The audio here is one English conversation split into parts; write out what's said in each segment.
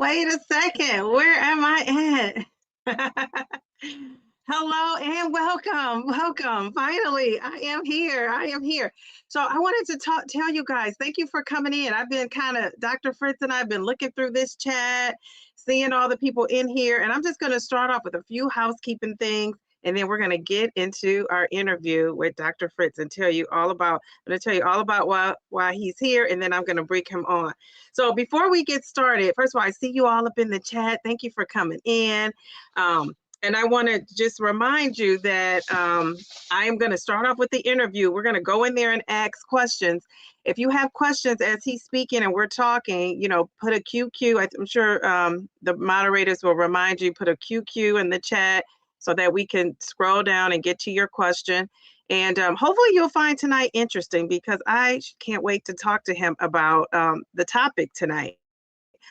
Wait a second. Where am I at? Hello and welcome. Welcome. Finally, I am here. I am here. So I wanted to tell you guys, thank you for coming in. I've been Dr. Fritz and I've been looking through this chat, seeing all the people in here, and I'm just going to start off with a few housekeeping things. And then we're going to get into our interview with Dr. Fritz and I'm going to tell you all about why he's here, and then I'm going to bring him on. So before we get started, first of all, I see you all up in the chat. Thank you for coming in. And I want to just remind you that I am going to start off with the interview. We're going to go in there and ask questions. If you have questions as he's speaking and we're talking, put a QQ. I'm sure the moderators will remind you, put a QQ in the chat so that we can scroll down and get to your question. And hopefully you'll find tonight interesting, because I can't wait to talk to him about the topic tonight,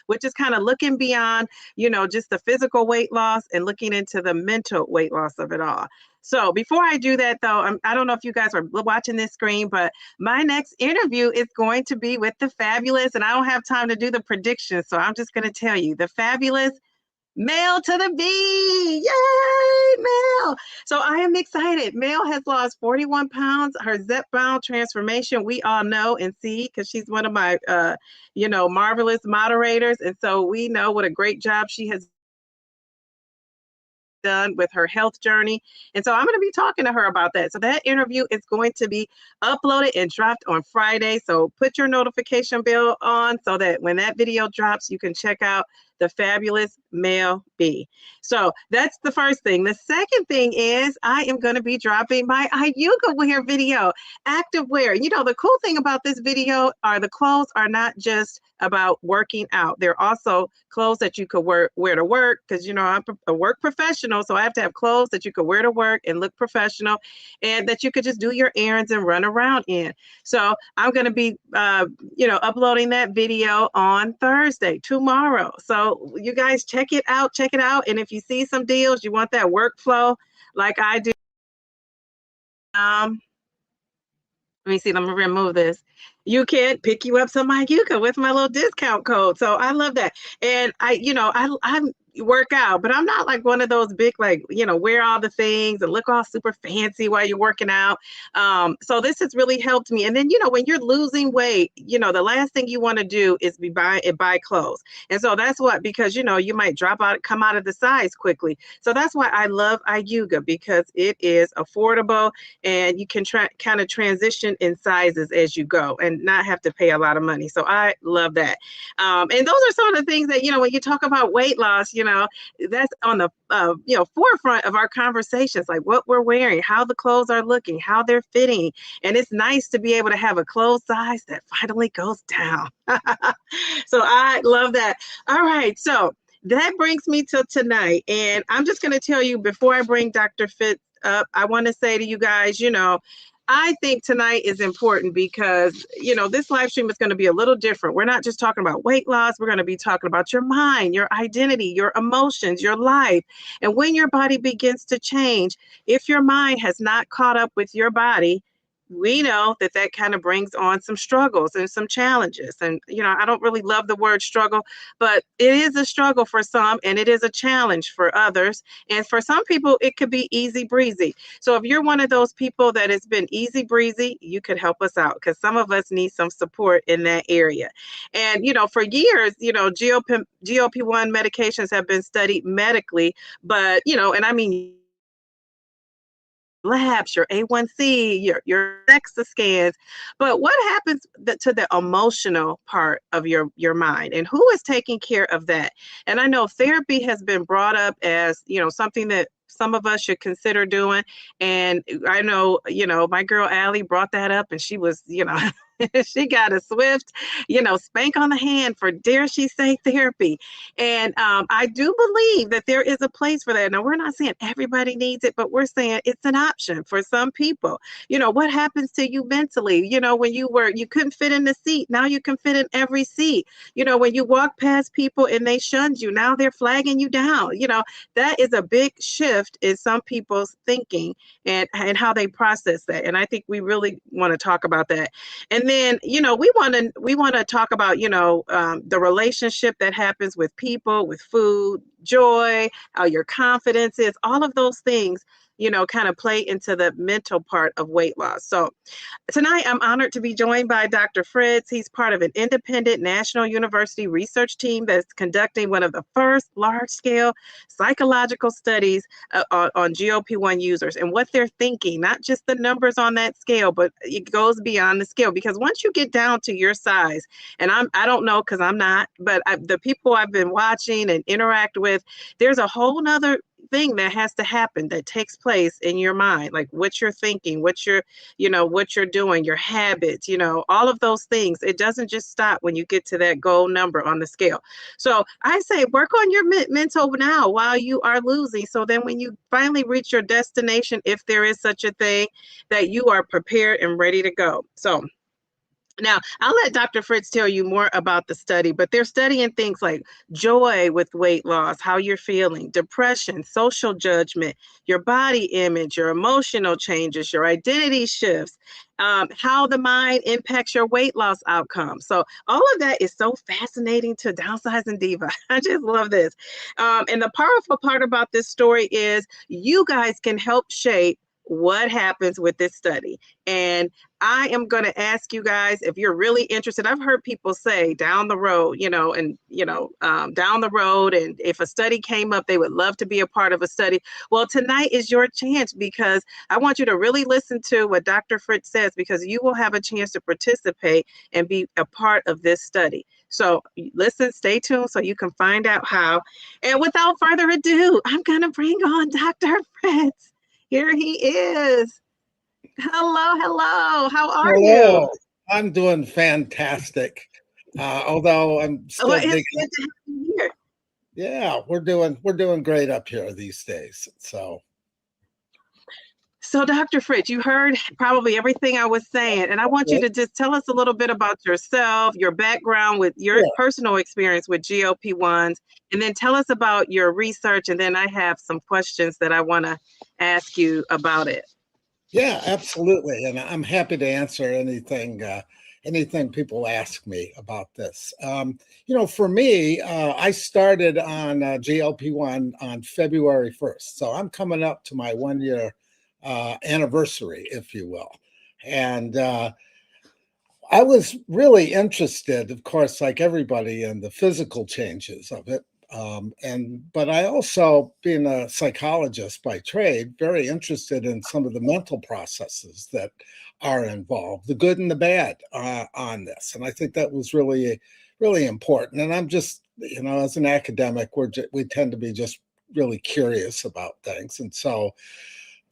which is kind of looking beyond, just the physical weight loss and looking into the mental weight loss of it all. So before I do that, though, I don't know if you guys are watching this screen, but my next interview is going to be with the fabulous, and I don't have time to do the predictions, so I'm just going to tell you, the fabulous Mel to the B. Yay, Mel. So I am excited. Mel has lost 41 pounds. Her Zepbound transformation, we all know and see, because she's one of my, marvelous moderators. And so we know what a great job she has done with her health journey. And so I'm going to be talking to her about that. So that interview is going to be uploaded and dropped on Friday. So put your notification bell on so that when that video drops, you can check out the fabulous Mel B. So that's the first thing. The second thing is I am going to be dropping my IUGA wear video, active wear. The cool thing about this video are the clothes are not just about working out. They're also clothes that you could wear to work, because, I'm a work professional, so I have to have clothes that you could wear to work and look professional, and that you could just do your errands and run around in. So I'm going to be, uploading that video on Thursday, tomorrow. So you guys check it out. And if you see some deals, you want that workflow like I do. Let me see, let me remove this. You can pick you up some IUGA with my little discount code. So I love that. And I work out, but I'm not like one of those big, wear all the things and look all super fancy while you're working out. So this has really helped me. And then, when you're losing weight, the last thing you want to do is buy clothes. And so that's because, you might come out of the size quickly. So that's why I love IUGA, because it is affordable and you can kind of transition in sizes as you go and not have to pay a lot of money. So I love that. And those are some of the things that, when you talk about weight loss, that's on the, forefront of our conversations, like what we're wearing, how the clothes are looking, how they're fitting. And it's nice to be able to have a clothes size that finally goes down. So I love that. All right. So that brings me to tonight. And I'm just going to tell you, before I bring Dr. Fitz up, I want to say to you guys, I think tonight is important because, this live stream is going to be a little different. We're not just talking about weight loss. We're going to be talking about your mind, your identity, your emotions, your life. And when your body begins to change, if your mind has not caught up with your body, we know that kind of brings on some struggles and some challenges. And, I don't really love the word struggle, but it is a struggle for some and it is a challenge for others. And for some people, it could be easy breezy. So if you're one of those people that has been easy breezy, you could help us out, because some of us need some support in that area. And, for years, GLP-1 medications have been studied medically, but, and I mean, labs, your A1C, your DEXA scans, but what happens to the emotional part of your mind, and who is taking care of that? And I know therapy has been brought up as, something that some of us should consider doing. And I know, my girl Allie brought that up, and she was, she got a swift, spank on the hand for, dare she say, therapy. And I do believe that there is a place for that. Now, we're not saying everybody needs it, but we're saying it's an option for some people. What happens to you mentally? When you couldn't fit in the seat, now you can fit in every seat. When you walk past people and they shunned you, now they're flagging you down. That is a big shift in some people's thinking and how they process that. And I think we really want to talk about that. And then, we want to talk about, the relationship that happens with people, with food, joy, how your confidence is, all of those things, kind of play into the mental part of weight loss. So tonight, I'm honored to be joined by Dr. Fritz. He's part of an independent national university research team that's conducting one of the first large-scale psychological studies on GLP-1 users and what they're thinking, not just the numbers on that scale, but it goes beyond the scale. Because once you get down to your size, and I don't know because I'm not, but the people I've been watching and interact with, there's a whole nother thing that has to happen that takes place in your mind, like what you're thinking, what you're doing, your habits, all of those things. It doesn't just stop when you get to that goal number on the scale. So I say work on your mental now while you are losing. So then when you finally reach your destination, if there is such a thing, that you are prepared and ready to go. So now, I'll let Dr. Fritz tell you more about the study, but they're studying things like joy with weight loss, how you're feeling, depression, social judgment, your body image, your emotional changes, your identity shifts, how the mind impacts your weight loss outcomes. So all of that is so fascinating to Downsizing Diva. I just love this. And the powerful part about this story is you guys can help shape what happens with this study. And I am going to ask you guys if you're really interested. I've heard people say down the road, down the road, and if a study came up, they would love to be a part of a study. Well, tonight is your chance, because I want you to really listen to what Dr. Fritz says, because you will have a chance to participate and be a part of this study. So listen, stay tuned so you can find out how. And without further ado, I'm going to bring on Dr. Fritz. Here he is. Hello. How are you? I'm doing fantastic. Although I'm still it's good to have you here. Yeah, we're doing great up here these days. So Dr. Fritz, you heard probably everything I was saying, and I want you to just tell us a little bit about yourself, your background with your personal experience with GLP-1s, and then tell us about your research, and then I have some questions that I want to ask you about it. Yeah, absolutely. And I'm happy to answer anything people ask me about this. For me, I started on GLP-1 on February 1st. So I'm coming up to my 1-year anniversary, if you will. And I was really interested, of course, like everybody, in the physical changes of it. But I also, being a psychologist by trade, very interested in some of the mental processes that are involved, the good and the bad on this. And I think that was really, really important. And I'm just, as an academic, we tend to be just really curious about things. And so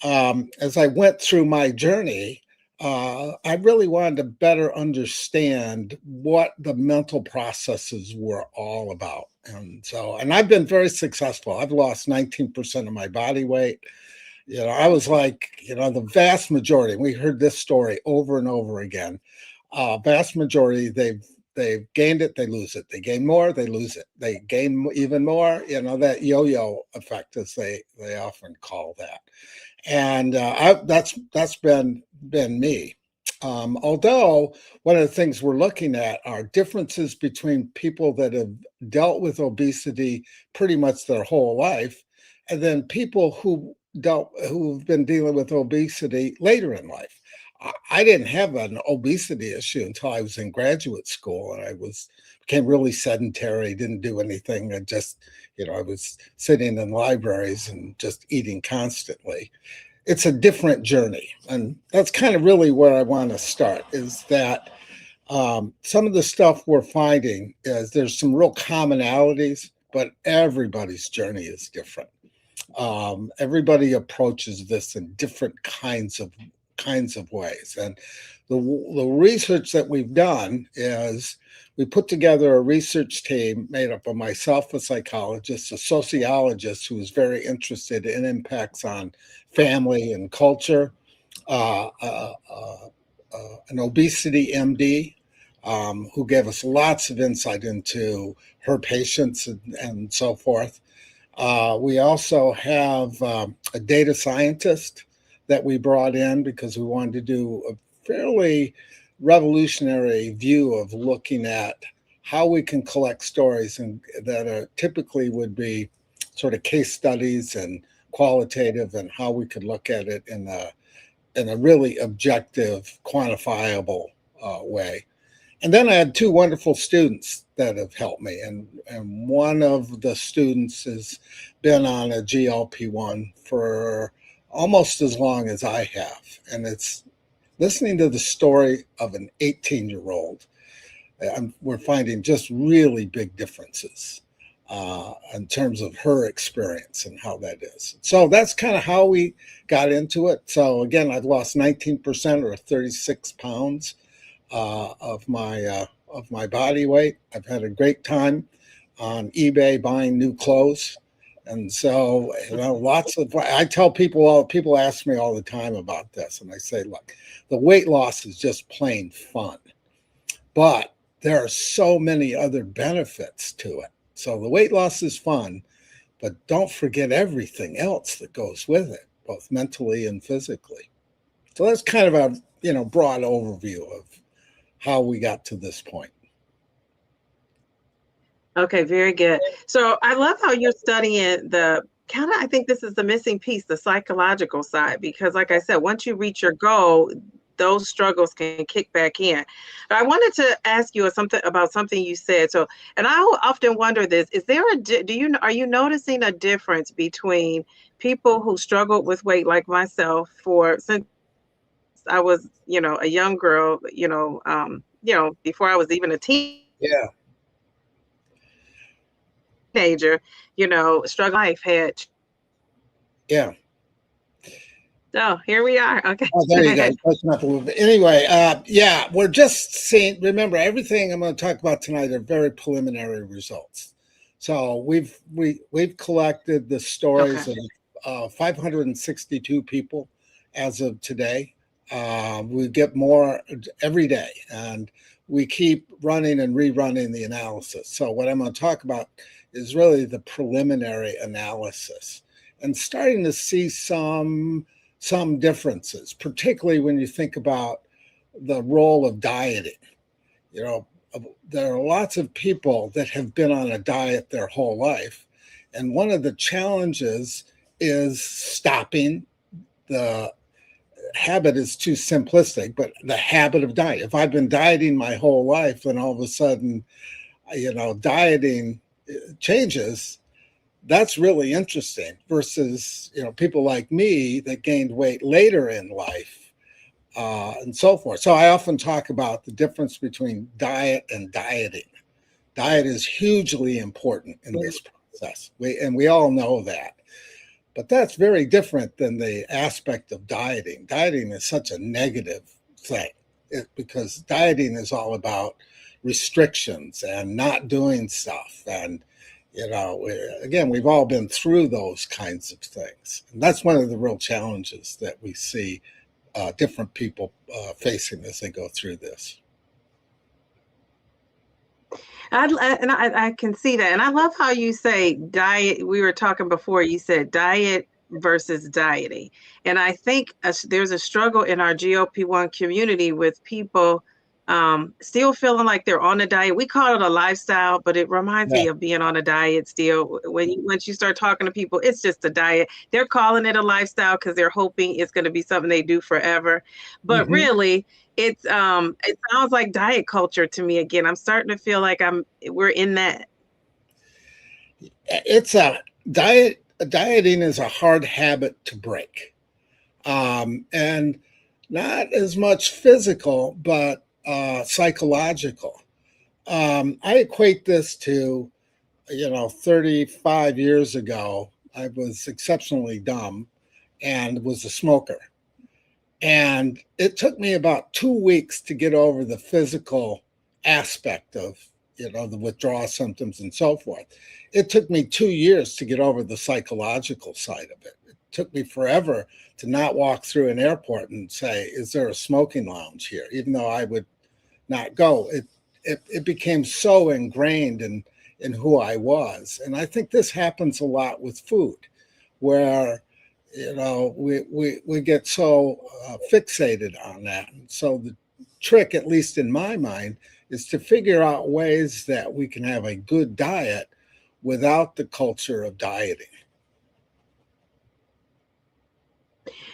as I went through my journey, I really wanted to better understand what the mental processes were all about. And I've been very successful. I've lost 19% of my body weight. I was like, the vast majority, we heard this story over and over again. Vast majority, they've gained it, they lose it. They gain more, they lose it. They gain even more, that yo-yo effect, as they often call that. And that's been me. Although one of the things we're looking at are differences between people that have dealt with obesity pretty much their whole life, and then people who've been dealing with obesity later in life. I didn't have an obesity issue until I was in graduate school, and I became really sedentary, didn't do anything. I just, I was sitting in libraries and just eating constantly. It's a different journey. And that's kind of really where I want to start, is that some of the stuff we're finding is there's some real commonalities, but everybody's journey is different. Everybody approaches this in different kinds of ways. And the research that we've done is we put together a research team made up of myself, a psychologist, a sociologist who was very interested in impacts on family and culture, an obesity MD who gave us lots of insight into her patients and so forth. We also have a data scientist that we brought in because we wanted to do a fairly revolutionary view of looking at how we can collect stories and that are typically would be sort of case studies and qualitative, and how we could look at it in a really objective, quantifiable way. And then I had two wonderful students that have helped me. And one of the students has been on a GLP-1 for almost as long as I have. And it's listening to the story of an 18-year-old. We're finding just really big differences in terms of her experience and how that is. So that's kind of how we got into it. So again, I've lost 19% or 36 pounds of my body weight. I've had a great time on eBay buying new clothes. And so, I tell people ask me all the time about this. And I say, look, the weight loss is just plain fun, but there are so many other benefits to it. So the weight loss is fun, but don't forget everything else that goes with it, both mentally and physically. So that's kind of a broad overview of how we got to this point. Okay, very good. So I love how you're studying I think this is the missing piece, the psychological side, because like I said, once you reach your goal, those struggles can kick back in. But I wanted to ask you about something you said. So, and I often wonder this, are you noticing a difference between people who struggled with weight like myself since I was, a young girl, before I was even a Yeah. teenager, struggle life had. Yeah. So here we are. Okay. Oh, there you go. Touching up a little bit. Anyway, yeah, we're just seeing. Remember, everything I'm going to talk about tonight are very preliminary results. So we've collected the stories of 562 people as of today. We get more every day, and we keep running and rerunning the analysis. So what I'm going to talk about is really the preliminary analysis, and starting to see some differences, particularly when you think about the role of dieting. There are lots of people that have been on a diet their whole life, and one of the challenges is stopping. The habit is too simplistic, but the habit of diet. If I've been dieting my whole life and all of a sudden, dieting changes, that's really interesting versus, people like me that gained weight later in life and so forth. So I often talk about the difference between diet and dieting. Diet is hugely important in this process. We all know that. But that's very different than the aspect of dieting. Dieting is such a negative thing because dieting is all about restrictions and not doing stuff. And, again, we've all been through those kinds of things. And that's one of the real challenges that we see different people facing as they go through this. I can see that. And I love how you say diet. We were talking before, you said diet versus dieting. And I think there's a struggle in our GLP-1 community with people still feeling like they're on a diet. We call it a lifestyle, but it reminds me of being on a diet still. Once you start talking to people, it's just a diet. They're calling it a lifestyle because they're hoping it's going to be something they do forever. But really, it sounds like diet culture to me again. I'm starting to feel like we're in that. It's a diet. Dieting is a hard habit to break, and not as much physical, but psychological. I equate this to, 35 years ago, I was exceptionally dumb and was a smoker. And it took me about 2 weeks to get over the physical aspect of, the withdrawal symptoms and so forth. It took me 2 years to get over the psychological side of it. It took me forever to not walk through an airport and say, is there a smoking lounge here? Even though I would not go. It became so ingrained in who I was. And I think this happens a lot with food, where we get so fixated on that. And so trick, at least in my mind, is to figure out ways that we can have a good diet without the culture of dieting.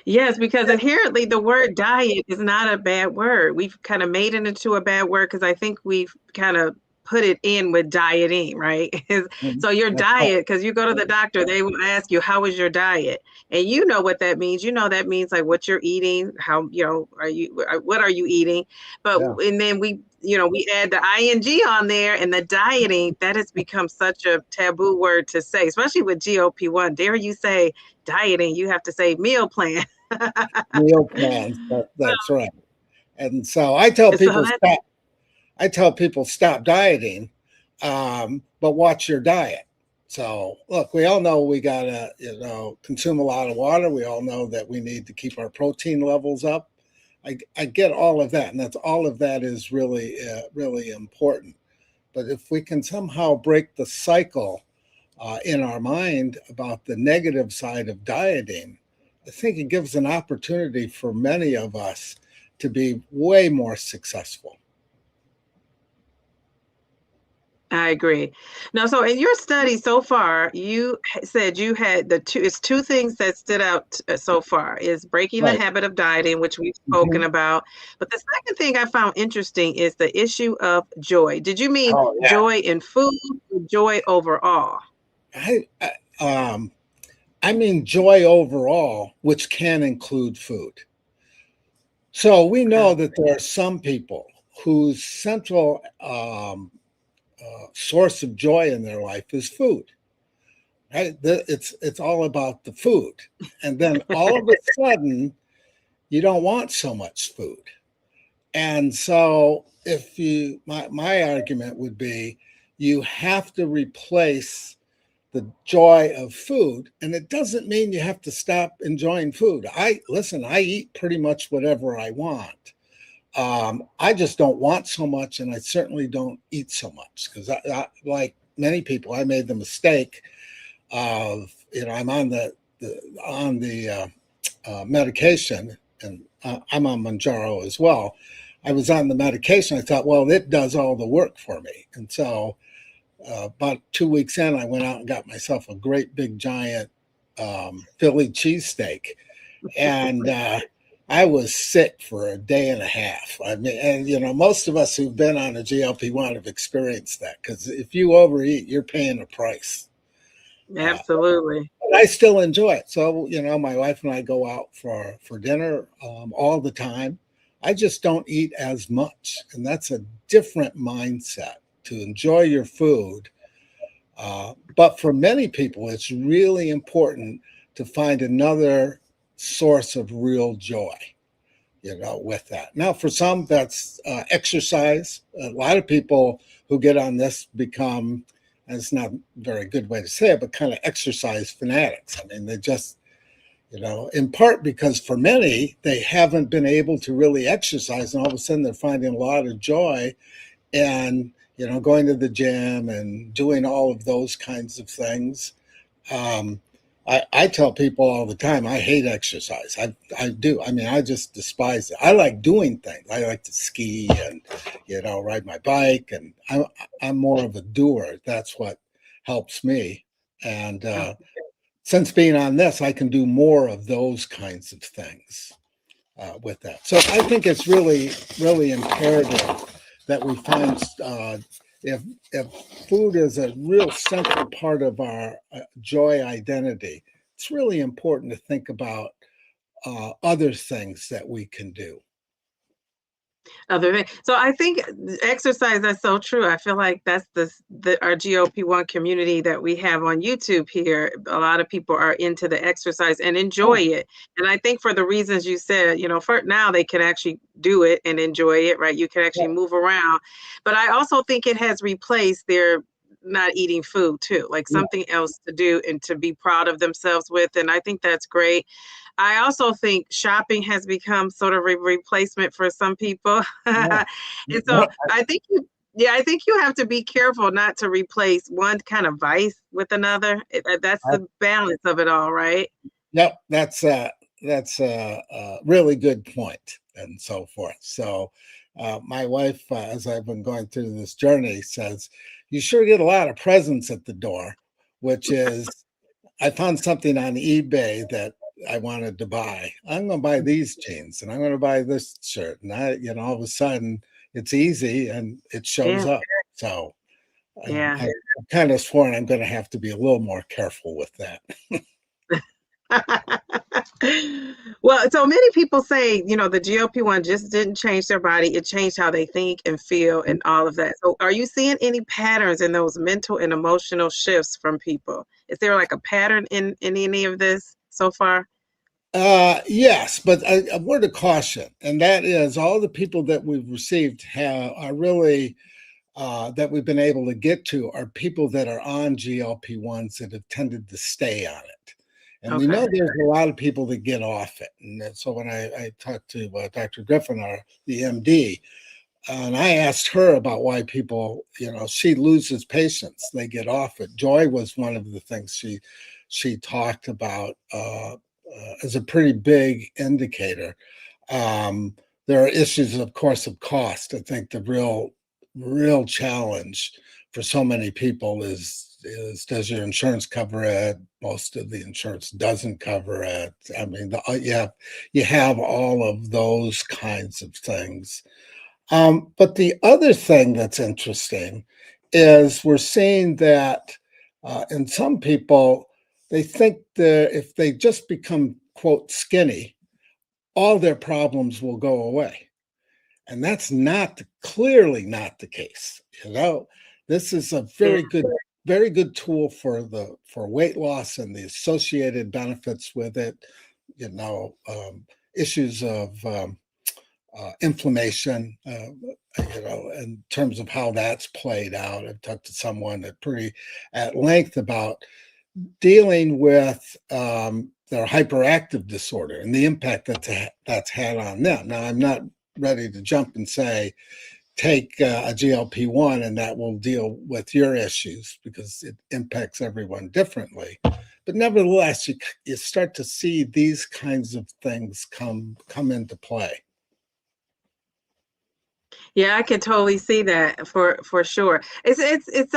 Yes, because inherently the word diet is not a bad word. We've kind of made it into a bad word because I think we've kind of put it in with dieting, right? So your That's right. diet, because you go to the doctor, they will ask you, how is your diet? And you know what that means. You know that means like what you're eating, how, what are you eating? But, Yeah. and then we add the ing on there, and the dieting, that has become such a taboo word to say, especially with GLP-1. Dare you say dieting, you have to say meal plan. Meal plans. That's right. And so I tell So people that stop. I tell people stop dieting, but watch your diet. So look, we all know we gotta, consume a lot of water. We all know that we need to keep our protein levels up. I get all of that, and that's all of that is really, really important. But if we can somehow break the cycle in our mind about the negative side of dieting, I think it gives an opportunity for many of us to be way more successful. I agree. Now, so in your study so far, you said you had it's two things that stood out so far is breaking the Right. habit of dieting, which we've Mhm. spoken about. But the second thing I found interesting is the issue of joy. Did you mean Oh, yeah. joy in food or joy overall? I, I um I mean joy overall, which can include food. So we Okay. know that there are some people whose central source of joy in their life is food. Right? It's all about the food, and then all of a sudden you don't want so much food. And so if my argument would be you have to replace the joy of food. And it doesn't mean you have to stop enjoying food. I eat pretty much whatever I want. I just don't want so much, and I certainly don't eat so much because like many people, I made the mistake of, I'm on the medication, and I'm on Mounjaro as well. I was on the medication. I thought, well, it does all the work for me, and so about 2 weeks in, I went out and got myself a great big giant Philly cheesesteak, and I was sick for a day and a half. I mean, and most of us who've been on a GLP-1 have experienced that because if you overeat, you're paying a price. Absolutely. But I still enjoy it. So my wife and I go out for dinner all the time. I just don't eat as much, and that's a different mindset to enjoy your food. But for many people, it's really important to find another source of real joy, with that. Now, for some, that's exercise. A lot of people who get on this become, and it's not a very good way to say it, but kind of exercise fanatics. I mean, they just, in part because for many, they haven't been able to really exercise, and all of a sudden they're finding a lot of joy and going to the gym and doing all of those kinds of things. I tell people all the time I hate exercise. I do. I mean, I just despise it. I like doing things. I like to ski and ride my bike, and I'm more of a doer. That's what helps me. And since being on this, I can do more of those kinds of things with that. So I think it's really, really imperative that we find if if food is a real central part of our joy identity, it's really important to think about other things that we can do. Other than so I think exercise, that's so true. I feel like that's our GLP-1 community that we have on YouTube here. A lot of people are into the exercise and enjoy Oh, it. And I think for the reasons you said, for now they can actually do it and enjoy it, right? You can yeah, actually move around. But I also think it has replaced their not eating food too, like yeah, something else to do and to be proud of themselves with. And I think that's great. I also think shopping has become sort of a replacement for some people. yeah. And so What? I think you have to be careful not to replace one kind of vice with another. That's the balance of it all, right? Yep, that's a really good point, and so forth. So, My wife, as I've been going through this journey, says, "You sure get a lot of presents at the door," which is, I found something on eBay that I wanted to buy. I'm going to buy these jeans and I'm going to buy this shirt. And all of a sudden it's easy and it shows Yeah. up. So Yeah. I'm kind of sworn I'm going to have to be a little more careful with that. Well, so many people say, the GLP-1 just didn't change their body. It changed how they think and feel and all of that. So are you seeing any patterns in those mental and emotional shifts from people? Is there like a pattern in any of this so far? Yes, but a word of caution, and that is all the people that we've received are really that we've been able to get to are people that are on GLP-1s that have tended to stay on it. And we know Okay. there's a lot of people that get off it. And so when I talked to Dr. Griffin, the MD, and I asked her about why people, she loses patience, they get off it. Joy was one of the things she talked about as a pretty big indicator. Um, there are issues, of course, of cost. I think the real challenge for so many people is does your insurance cover it? Most of the insurance doesn't cover it. I mean, you have all of those kinds of things. But the other thing that's interesting is we're seeing that in some people, they think that if they just become, quote, skinny, all their problems will go away. And that's clearly not the case. This is a very good tool for weight loss and the associated benefits with it. Issues of inflammation, in terms of how that's played out. I've talked to someone at length about dealing with their hyperactive disorder and the impact that's had on them. Now, I'm not ready to jump and say, take a GLP-1 and that will deal with your issues because it impacts everyone differently. But nevertheless, you start to see these kinds of things come into play. Yeah, I can totally see that for sure. It's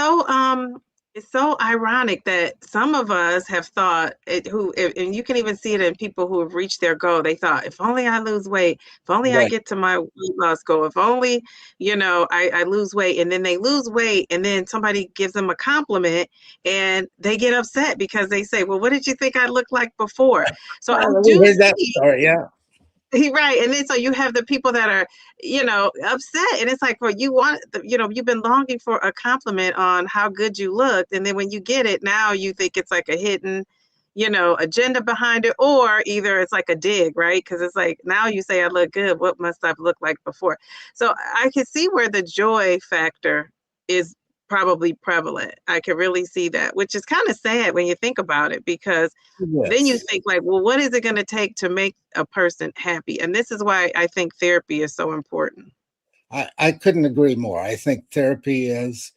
so ironic that some of us have thought and you can even see it in people who have reached their goal. They thought, if only I lose weight, if only I Right. get to my weight loss goal, if only, I lose weight, and then they lose weight and then somebody gives them a compliment and they get upset because they say, well, what did you think I looked like before? So I We do heard that see. story, yeah. Right. And then so you have the people that are, upset. And it's like, well, you've been longing for a compliment on how good you looked. And then when you get it, now you think it's like a hidden, agenda behind it, or either it's like a dig, right? Because it's like, now you say I look good. What must I've looked like before? So I can see where the joy factor is probably prevalent. I can really see that, which is kind of sad when you think about it, because then you Yes. think like, well, what is it going to take to make a person happy? And this is why I think therapy is so important. I couldn't agree more. I think therapy is,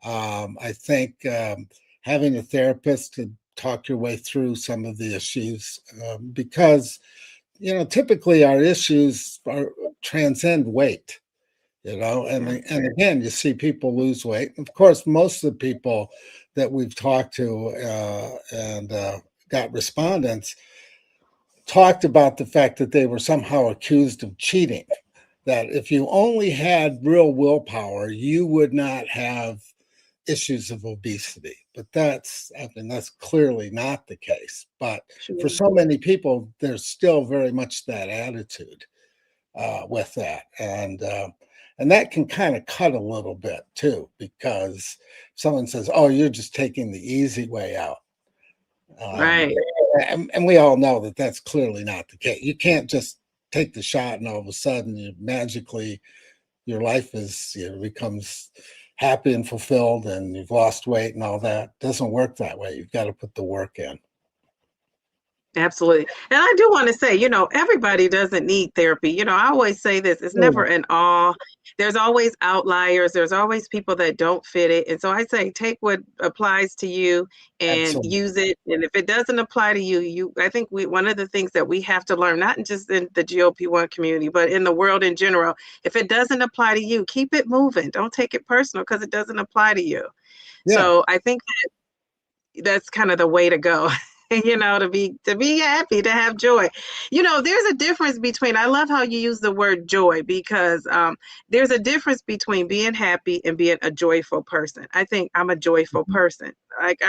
I think having a therapist to talk your way through some of the issues, because, typically our issues transcend weight, and again, you see people lose weight. Of course, most of the people that we've talked to and got respondents talked about the fact that they were somehow accused of cheating, that if you only had real willpower, you would not have issues of obesity. But that's clearly not the case. But for Sure. so many people, there's still very much that attitude with that. And that can kind of cut a little bit too, because someone says, oh, you're just taking the easy way out. Um, Right. and we all know that that's clearly not the case. You can't just take the shot and all of a sudden your life becomes happy and fulfilled and you've lost weight and all that. It doesn't work that way. You've got to put the work in. Absolutely. And I do want to say, everybody doesn't need therapy. I always say this, it's never an all. There's always outliers. There's always people that don't fit it. And so I say, take what applies to you and Absolutely. use it. And if it doesn't apply to you, I think one of the things that we have to learn, not just in the GLP-1 community, but in the world in general, if it doesn't apply to you, keep it moving. Don't take it personal because it doesn't apply to you. Yeah. So I think that's kind of the way to go. To be happy, to have joy. There's a difference between, I love how you use the word joy, because there's a difference between being happy and being a joyful person. I think I'm a joyful person. Like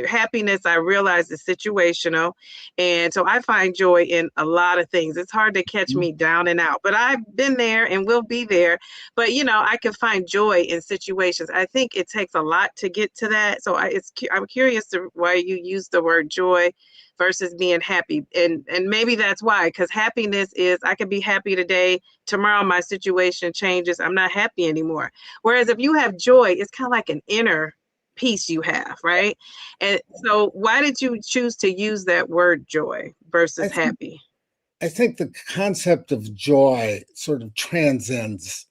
happiness, I realize, is situational. And so I find joy in a lot of things. It's hard to catch me down and out, but I've been there and will be there. But, I can find joy in situations. I think it takes a lot to get to that. So I'm curious to why you use the word joy versus being happy. And maybe that's why, because happiness is, I can be happy today, tomorrow my situation changes, I'm not happy anymore. Whereas if you have joy, it's kind of like an inner peace you have, right? And so why did you choose to use that word joy versus happy? I think the concept of joy sort of transcends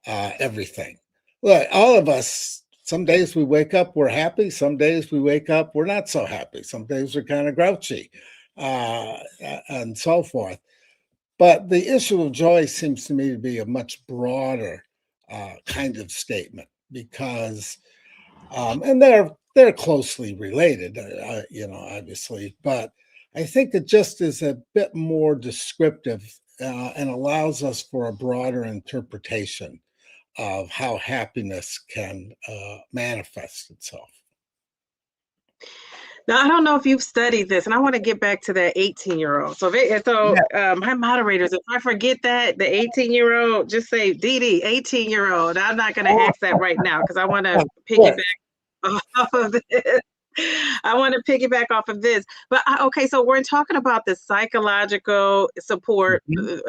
everything. Look, all of us, some days we wake up, we're happy. Some days we wake up, we're not so happy. Some days we're kind of grouchy, and so forth. But the issue of joy seems to me to be a much broader kind of statement, because, and they're closely related, obviously. But I think it just is a bit more descriptive, and allows us for a broader interpretation of how happiness can manifest itself. Now, I don't know if you've studied this, and I want to get back to that 18-year-old. My moderators, if I forget that, the 18-year-old, just say, Dee Dee, 18-year-old. I'm not going to ask that right now because I want to piggyback off of this. I want to piggyback off of this. But okay, so we're talking about the psychological support,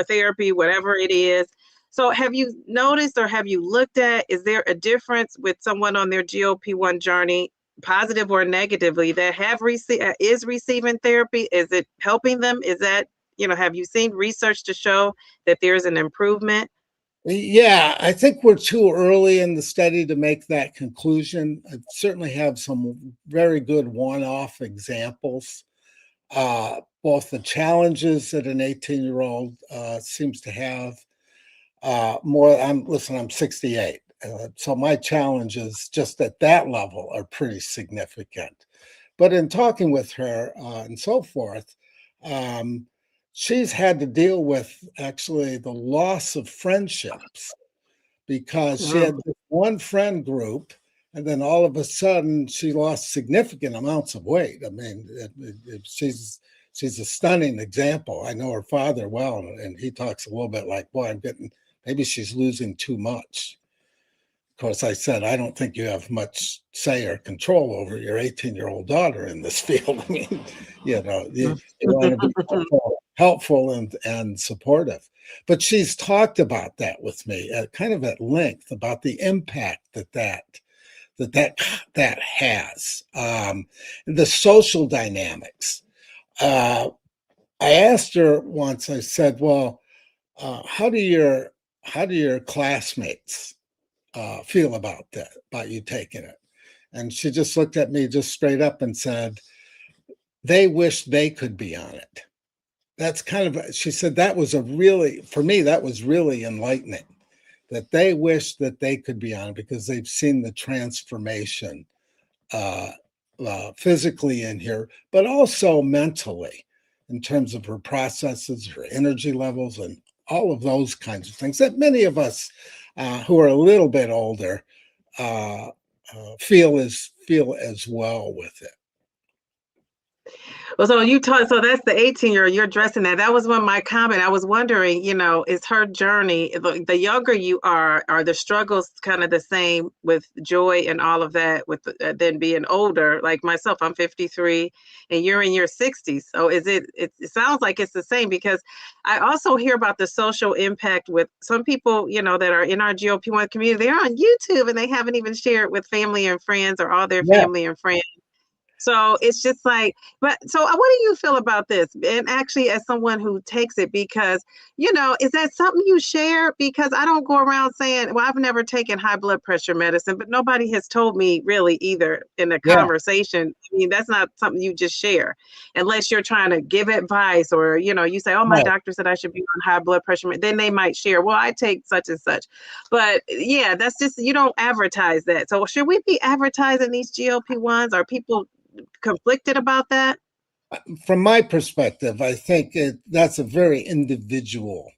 therapy, whatever it is. So have you noticed, or have you looked at, is there a difference with someone on their GLP-1 journey, positive or negatively, that is receiving therapy? Is it helping them? Is that, have you seen research to show that there's an improvement? Yeah, I think we're too early in the study to make that conclusion. I certainly have some very good one-off examples. Both the challenges that an 18-year-old seems to have, I'm 68. So my challenges just at that level are pretty significant. But in talking with her and so forth, she's had to deal with actually the loss of friendships, because she had this one friend group, and then all of a sudden she lost significant amounts of weight. I mean, she's a stunning example. I know her father well, and he talks a little bit like, boy, maybe she's losing too much. Of course, I said, I don't think you have much say or control over your 18-year-old daughter in this field. I mean, you want to be helpful and supportive. But she's talked about that with me kind of at length, about the impact that has, the social dynamics. I asked her once, I said, well, how do your classmates feel about that, about you taking it? And she just looked at me just straight up and said, they wish they could be on it. That's she said, for me, that was really enlightening, that they wish that they could be on it because they've seen the transformation physically in here, but also mentally, in terms of her processes, her energy levels, and all of those kinds of things that many of us who are a little bit older feel as well with it. Well, so that's the 18-year-old, you're addressing that. That was one of my comment. I was wondering, is her journey, the younger you are the struggles kind of the same with joy and all of that with than being older? Like myself, I'm 53 and you're in your 60s. So it sounds like it's the same, because I also hear about the social impact with some people, that are in our GLP-1 community. They're on YouTube and they haven't even shared with family and friends, or all their family and friends. So it's just like, but so what do you feel about this? And actually, as someone who takes it, because, is that something you share? Because I don't go around saying, well, I've never taken high blood pressure medicine, but nobody has told me really either in a Yeah, conversation. I mean, that's not something you just share unless you're trying to give advice or, you say, oh, my right. doctor said I should be on high blood pressure. Then they might share, well, I take such and such. But yeah, that's just, you don't advertise that. So should we be advertising these GLP-1s? Are people conflicted about that? From my perspective, I think that's a very individual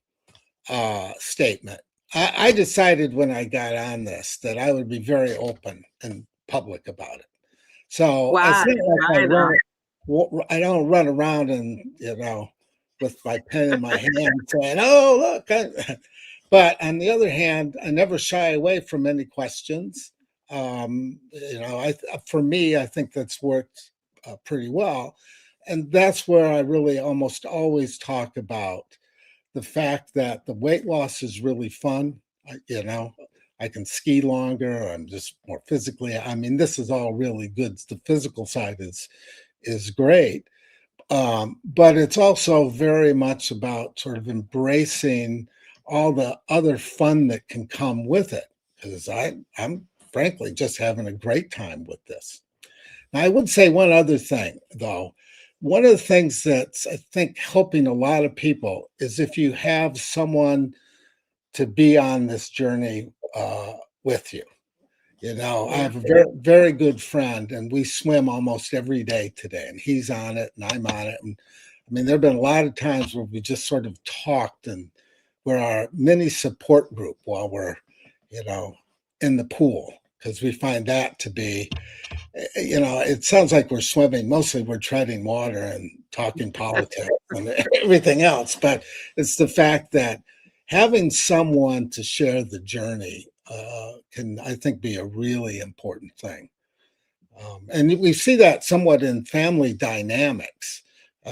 statement. I decided when I got on this that I would be very open and public about it. So it's Why? not like I know. I don't run around and, with my pen in my hand saying, oh, look. But on the other hand, I never shy away from any questions. For me, I think that's worked pretty well. And that's where I really almost always talk about the fact that the weight loss is really fun. I can ski longer. I'm just more physically. I mean, this is all really good. The physical side is great, but it's also very much about sort of embracing all the other fun that can come with it. Because I'm frankly just having a great time with this. Now, I would say one other thing, though. One of the things that's, I think, helping a lot of people is if you have someone to be on this journey with you. I Yeah. have a very, very good friend, and we swim almost every day today, and he's on it, and I'm on it. And I mean, there have been a lot of times where we just sort of talked, and we're our mini support group while we're, in the pool, because we find that to be, it sounds like we're swimming. Mostly we're treading water and talking politics and everything else. But it's the fact that having someone to share the journey can, I think, be a really important thing. And we see that somewhat in family dynamics.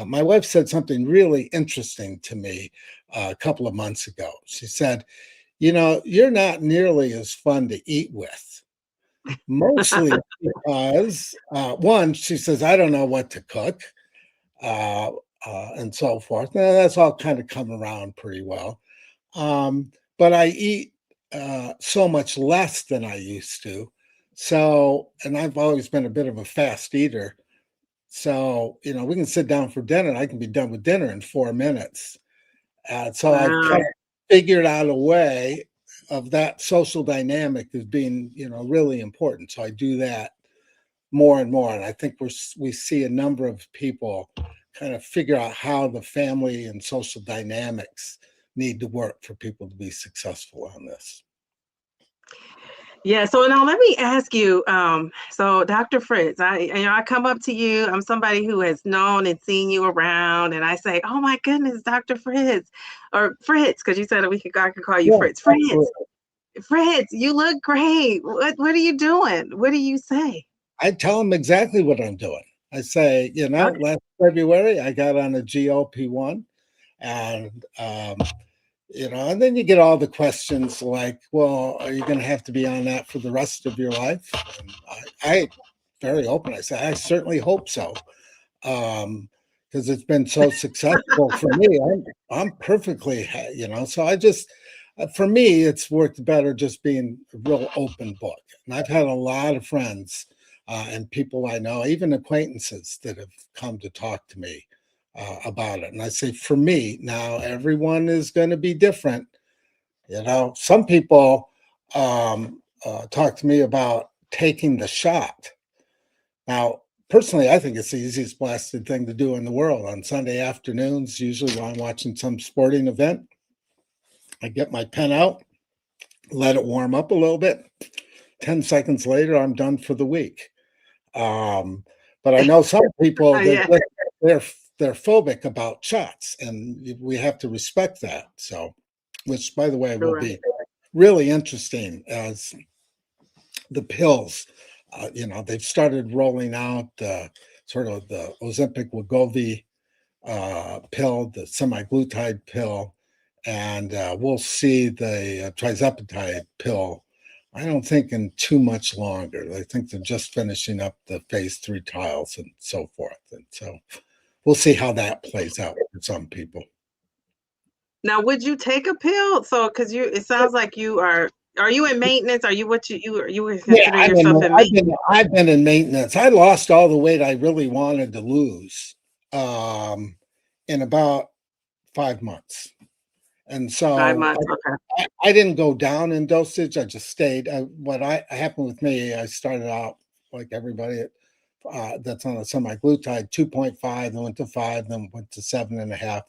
My wife said something really interesting to me a couple of months ago. She said, you're not nearly as fun to eat with. Mostly because, one, she says, I don't know what to cook, and so forth. Now, that's all kind of come around pretty well. But I eat so much less than I used to. So, and I've always been a bit of a fast eater. So, we can sit down for dinner and I can be done with dinner in 4 minutes. So I've Wow. kind of figured out a way of that social dynamic as being, really important. So I do that more and more. And I think we see a number of people kind of figure out how the family and social dynamics need to work for people to be successful on this. Yeah, so now let me ask you, so Dr. Fritz, I come up to you, I'm somebody who has known and seen you around, and I say, oh my goodness, Dr. Fritz, or Fritz, because you said I could call you Yeah, Fritz. absolutely. Fritz, you look great. What are you doing? What do you say? I tell them exactly what I'm doing. I say, Okay. last February I got on a GLP-1, and and then you get all the questions like, well, are you going to have to be on that for the rest of your life? And I very open. I say, I certainly hope so, because it's been so successful for me. I'm perfectly, So I just, for me, it's worked better just being a real open book. And I've had a lot of friends and people I know, even acquaintances, that have come to talk to me about it. And I say, for me, now everyone is going to be different. Some people talk to me about taking the shot. Now, personally, I think it's the easiest blasted thing to do in the world. On Sunday afternoons, usually when I'm watching some sporting event, I get my pen out, let it warm up a little bit. 10 seconds later, I'm done for the week. But I know some people Yeah. they're they're phobic about shots, and we have to respect that. So, which, by the way, will Right. be really interesting as the pills. They've started rolling out sort of the Ozempic Wegovy pill, the semaglutide pill, and we'll see the trizepatide pill I don't think in too much longer. I think they're just finishing up the phase 3 trials and so forth. And so we'll see how that plays out for some people. Now, would you take a pill? So, because it sounds like are you in maintenance? Are you you would consider yourself in maintenance? I've been in maintenance. I lost all the weight I really wanted to lose in about 5 months. And so 5 months, okay. I didn't go down in dosage. I just stayed. What happened with me, I started out like everybody that's on a semaglutide, 2.5, then went to 5, then went to 7.5,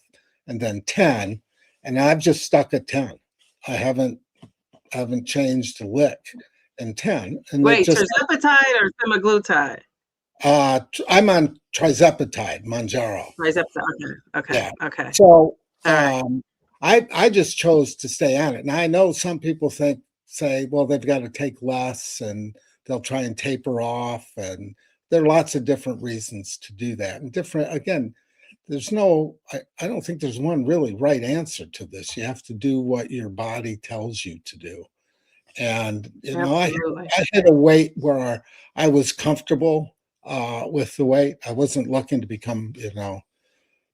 and then 10. And I've just stuck at 10. I haven't changed a lick in 10. And wait, tirzepatide or semaglutide? I'm on tirzepatide, Mounjaro. Tirzepatide, okay, yeah. Okay. So I just chose to stay on it. Now I know some people say, well, they've got to take less and they'll try and taper off, and there are lots of different reasons to do that. And again, there's I don't think there's one really right answer to this. You have to do what your body tells you to do. And I hit a weight where I was comfortable with the weight. I wasn't looking to become,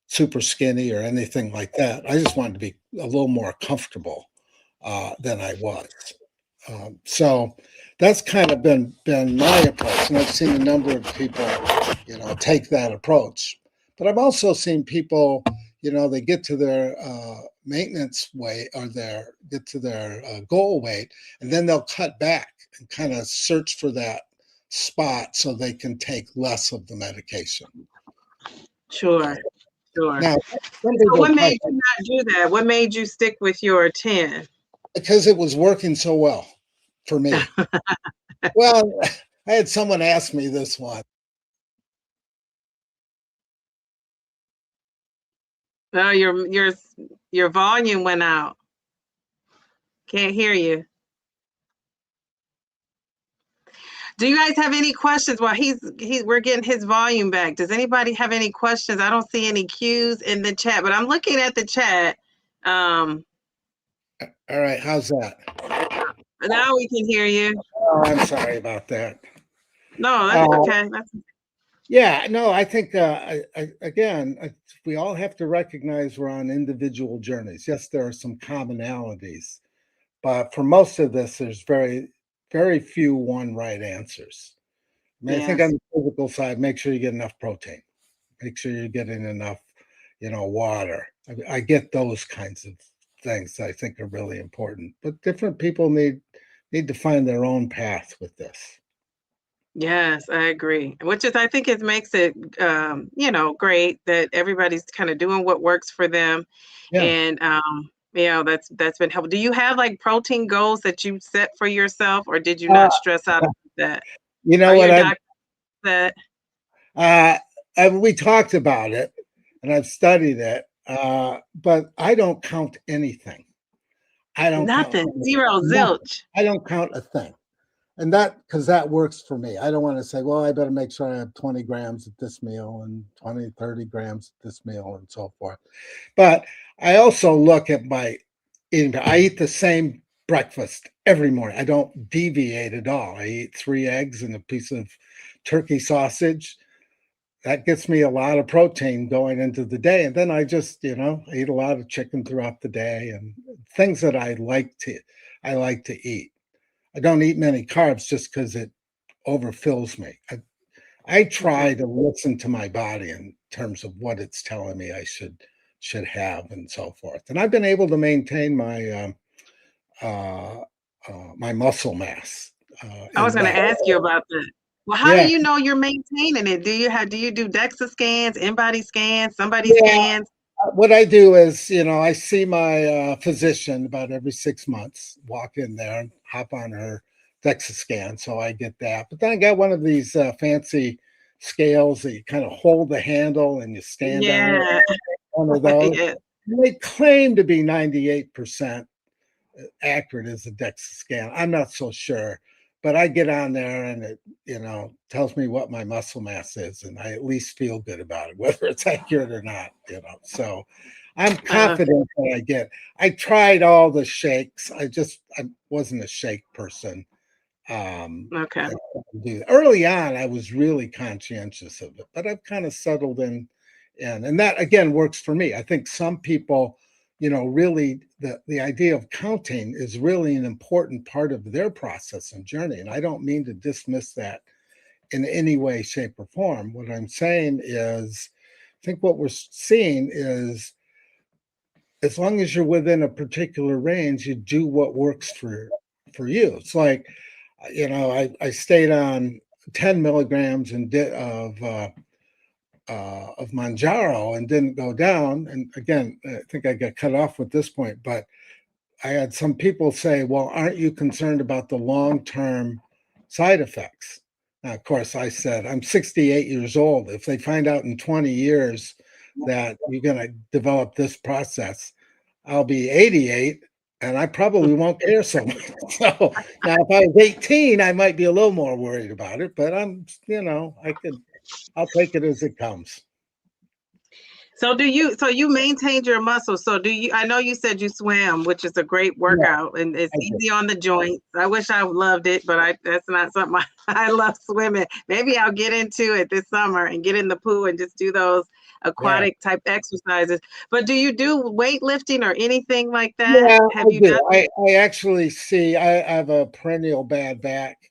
super skinny or anything like that. I just wanted to be a little more comfortable than I was. So that's kind of been my approach. And I've seen a number of people, take that approach. But I've also seen people, they get to their maintenance weight or get to their goal weight, and then they'll cut back and kind of search for that spot so they can take less of the medication. Sure. Now, so what made you not do that? What made you stick with your 10? Because it was working so well for me. Well, I had someone ask me this one. Oh, your volume went out. Can't hear you. Do you guys have any questions? Well, we're getting his volume back. Does anybody have any questions? I don't see any cues in the chat, but I'm looking at the chat. All right, how's that? Now we can hear you. Oh, I'm sorry about that. No, that's okay. Yeah, no, I think we all have to recognize we're on individual journeys. Yes, there are some commonalities, but for most of this, there's very, very few one right answers. I think on the physical side, make sure you get enough protein. Make sure you're getting enough, water. I get those kinds of things I think are really important. But different people need to find their own path with this. Yes, I agree. Which is, I think it makes it, great that everybody's kind of doing what works for them. Yeah. And, that's been helpful. Do you have like protein goals that you set for yourself, or did you not stress out about that? You know what? We talked about it and I've studied it, but I don't count anything. I don't nothing, zero, zilch. I don't count a thing. And because that works for me. I don't want to say, well, I better make sure I have 20 grams at this meal and 20, 30 grams at this meal and so forth. But I also look at I eat the same breakfast every morning. I don't deviate at all. I eat 3 eggs and a piece of turkey sausage. That gets me a lot of protein going into the day. And then I just, I eat a lot of chicken throughout the day and things that I like to eat. I don't eat many carbs just because it overfills me. I try to listen to my body in terms of what it's telling me I should have and so forth. And I've been able to maintain my my muscle mass. I was going to ask you about that. Well, how do you know you're maintaining it? Do you do DEXA scans, in-body scans, scans? What I do is, I see my physician about every 6 months, walk in there and hop on her DEXA scan. So I get that. But then I got one of these fancy scales that you kind of hold the handle and you stand on it. One of those. Yeah. They claim to be 98% accurate as a DEXA scan. I'm not so sure. But I get on there and it, tells me what my muscle mass is, and I at least feel good about it, whether it's accurate or not, So I'm confident that I tried all the shakes. I wasn't a shake person. Okay. Early on, I was really conscientious of it, but I've kind of settled in, and that again works for me. I think some people, really the idea of counting is really an important part of their process and journey, and I don't mean to dismiss that in any way, shape, or form. What I'm saying is, I think what we're seeing is, as long as you're within a particular range, you do what works for you. It's like, I stayed on 10 milligrams of Mounjaro and didn't go down. And again, I think I got cut off with this point, but I had some people say, well, aren't you concerned about the long-term side effects? Now, of course, I said, I'm 68 years old. If they find out in 20 years that you're going to develop this process, I'll be 88 and I probably won't care so much. So now if I was 18, I might be a little more worried about it, but I'll take it as it comes. So you maintained your muscles. So I know you said you swam, which is a great workout, and it's easy on the joints. I wish I loved it, but that's not something I love swimming. Maybe I'll get into it this summer and get in the pool and just do those aquatic type exercises. But do you do weightlifting or anything like that? Yeah, Have you done? I actually I have a perennial bad back.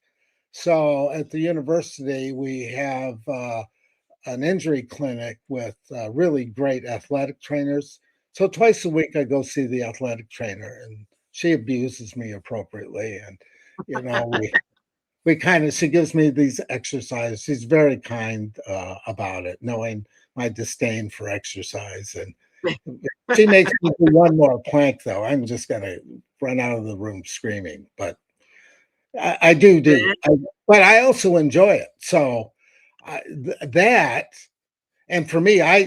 So at the university, we have an injury clinic with really great athletic trainers. So twice a week, I go see the athletic trainer, and she abuses me appropriately. And she gives me these exercises. She's very kind about it, knowing my disdain for exercise. And she makes me do one more plank, though. I'm just going to run out of the room screaming. But I do. But I also enjoy it. So that, and for me, I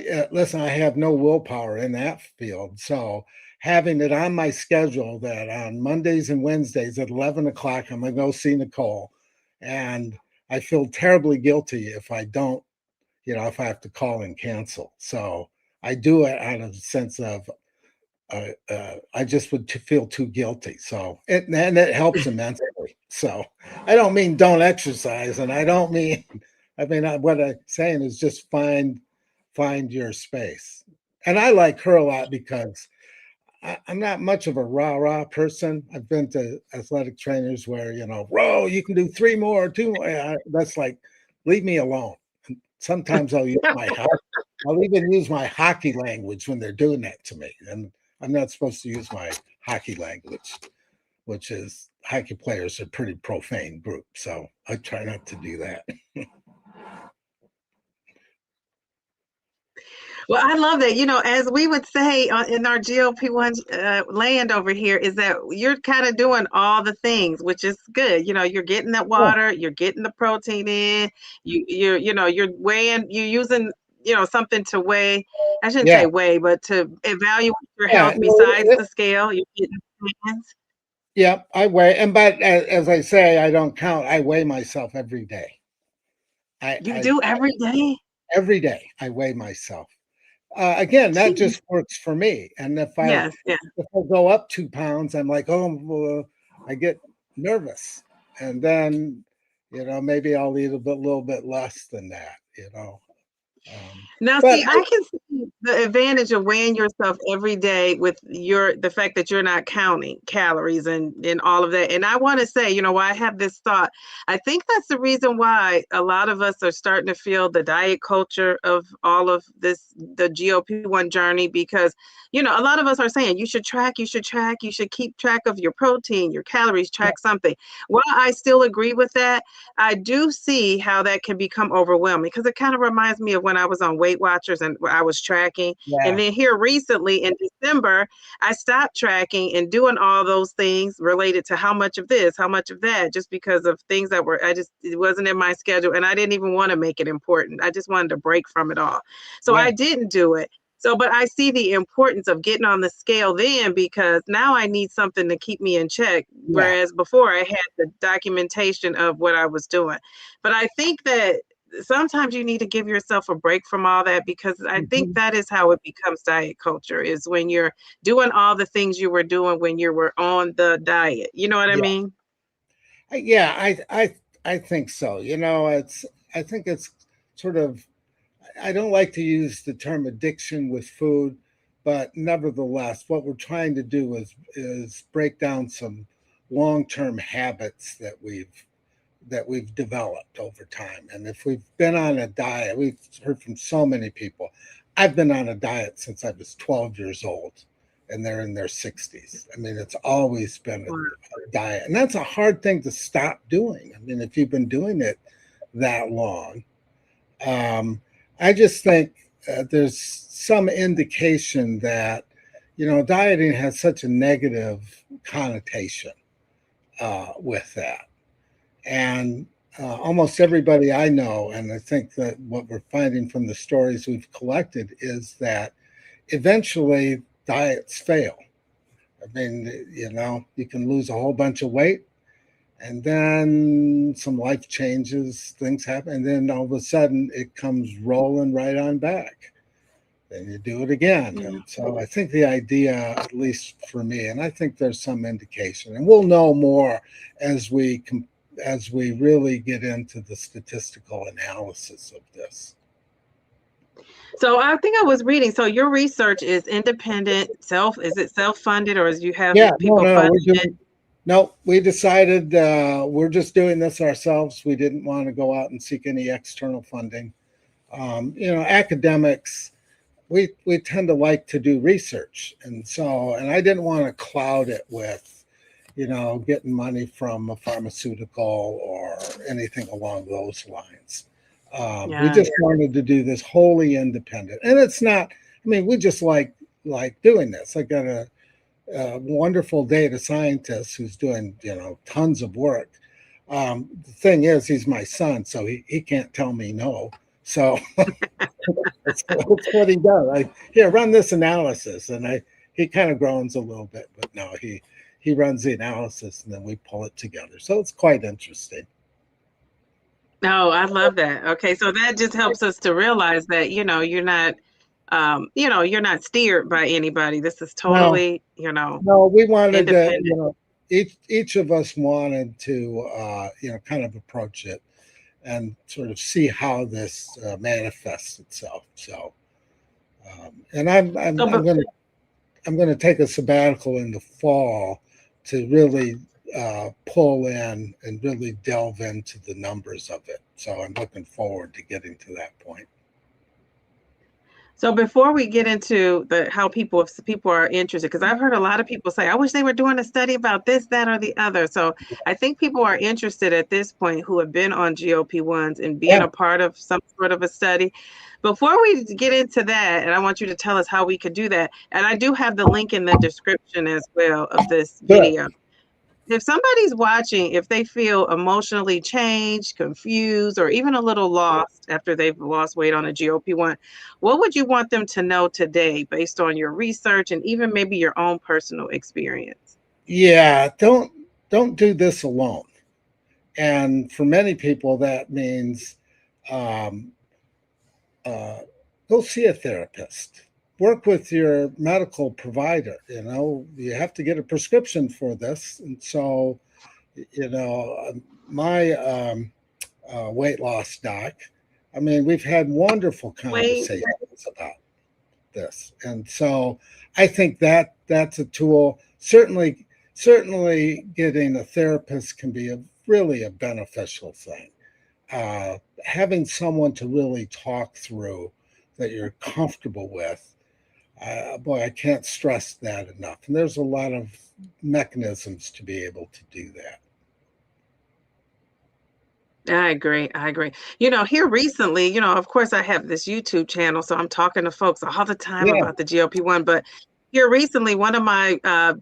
have no willpower in that field. So having it on my schedule that on Mondays and Wednesdays at 11 o'clock, I'm going to go see Nicole. And I feel terribly guilty if I don't, if I have to call and cancel. So I do it out of a sense of, I just would feel too guilty. So and it helps immensely. So I don't mean don't exercise, and I don't mean, what I'm saying is just find your space. And I like her a lot because I'm not much of a rah-rah person. I've been to athletic trainers where, row, you can do 3 more, 2 more. That's like, leave me alone. And sometimes I'll even use my hockey language when they're doing that to me. And I'm not supposed to use my hockey language, which is, hockey players are a pretty profane group. So I try not to do that. Well, I love that. As we would say in our GLP-1 land over here, is that you're kind of doing all the things, which is good. You're getting that water, you're getting the protein in, you're weighing, you're using, something to weigh. I shouldn't say weigh, but to evaluate your health besides the scale. You're getting plans. Yeah, I weigh, but as I say, I don't count. I weigh myself every day. You do every day? Every day, I weigh myself. Again, that just works for me. And if I go up 2 pounds, I'm like, I get nervous, and then maybe I'll eat a little bit less than that. Now, see, I can see the advantage of weighing yourself every day with the fact that you're not counting calories and all of that. And I want to say, why I have this thought, I think that's the reason why a lot of us are starting to feel the diet culture of all of this, the GLP-1 journey, because, a lot of us are saying you should keep track of your protein, your calories, track something. While I still agree with that, I do see how that can become overwhelming, because it kind of reminds me of when I was on Weight Watchers and I was tracking. And then here recently in December, I stopped tracking and doing all those things related to how much of this, how much of that, just because of things that it wasn't in my schedule. And I didn't even want to make it important. I just wanted to break from it all. So I didn't do it. So, but I see the importance of getting on the scale then, because now I need something to keep me in check. Whereas before I had the documentation of what I was doing. But I think that sometimes you need to give yourself a break from all that, because I think that is how it becomes diet culture, is when you're doing all the things you were doing when you were on the diet. You know what I mean? Yeah, I think so. You know, I think it's sort of, I don't like to use the term addiction with food, but nevertheless, what we're trying to do is break down some long-term habits that we've developed over time. And if we've been on a diet, we've heard from so many people. I've been on a diet since I was 12 years old, and they're in their 60s. I mean, it's always been a diet. And that's a hard thing to stop doing. I mean, if you've been doing it that long, I just think there's some indication that, you know, dieting has such a negative connotation with that. And almost everybody I know, and I think that what we're finding from the stories we've collected is that eventually diets fail. I mean, you know, you can lose a whole bunch of weight and then some life changes, things happen, and then all of a sudden it comes rolling right on back. Then you do it again. Yeah. And so I think the idea, at least for me, and I think there's some indication, and we'll know more as we really get into the statistical analysis of this. So I think I was reading. So your research is independent, is it self-funded, or is you have people funding it? No, we decided we're just doing this ourselves. We didn't want to go out and seek any external funding. You know, academics, we tend to like to do research, and I didn't want to cloud it with, you know, getting money from a pharmaceutical or anything along those lines. We just wanted to do this wholly independent, and it's not. I mean, we just like doing this. I got a wonderful data scientist who's doing, you know, tons of work. The thing is, he's my son, so he can't tell me no. So that's what he does. Here, run this analysis, and he kind of groans a little bit, but no, he runs the analysis, and then we pull it together. So it's quite interesting. Oh, I love that. Okay, so that just helps us to realize that, you know, you're not steered by anybody. This is totally, you know, no, we wanted to, independent. you know, each of us wanted to, you know, kind of approach it and sort of see how this manifests itself. So, and I'm going to take a sabbatical in the fall to really pull in and really delve into the numbers of it. So I'm looking forward to getting to that point. So before we get into how people are interested, because I've heard a lot of people say, I wish they were doing a study about this, that, or the other. So I think people are interested at this point who have been on GLP-1s and being a part of some sort of a study. Before we get into that, and I want you to tell us how we could do that, and I do have the link in the description as well of this video. If somebody's watching, if they feel emotionally changed, confused, or even a little lost after they've lost weight on a GLP-1, what would you want them to know today based on your research and even maybe your own personal experience? Yeah, don't do this alone. And for many people, that means go see a therapist. Work with your medical provider. You know, you have to get a prescription for this. And so, you know, my weight loss doc, I mean, we've had wonderful conversations about this. And so I think that's a tool. Certainly getting a therapist can be really a beneficial thing. Having someone to really talk through that you're comfortable with, boy, I can't stress that enough. And there's a lot of mechanisms to be able to do that. I agree. You know, here recently, you know, of course, I have this YouTube channel, so I'm talking to folks all the time about the GLP-1, but here recently, one of my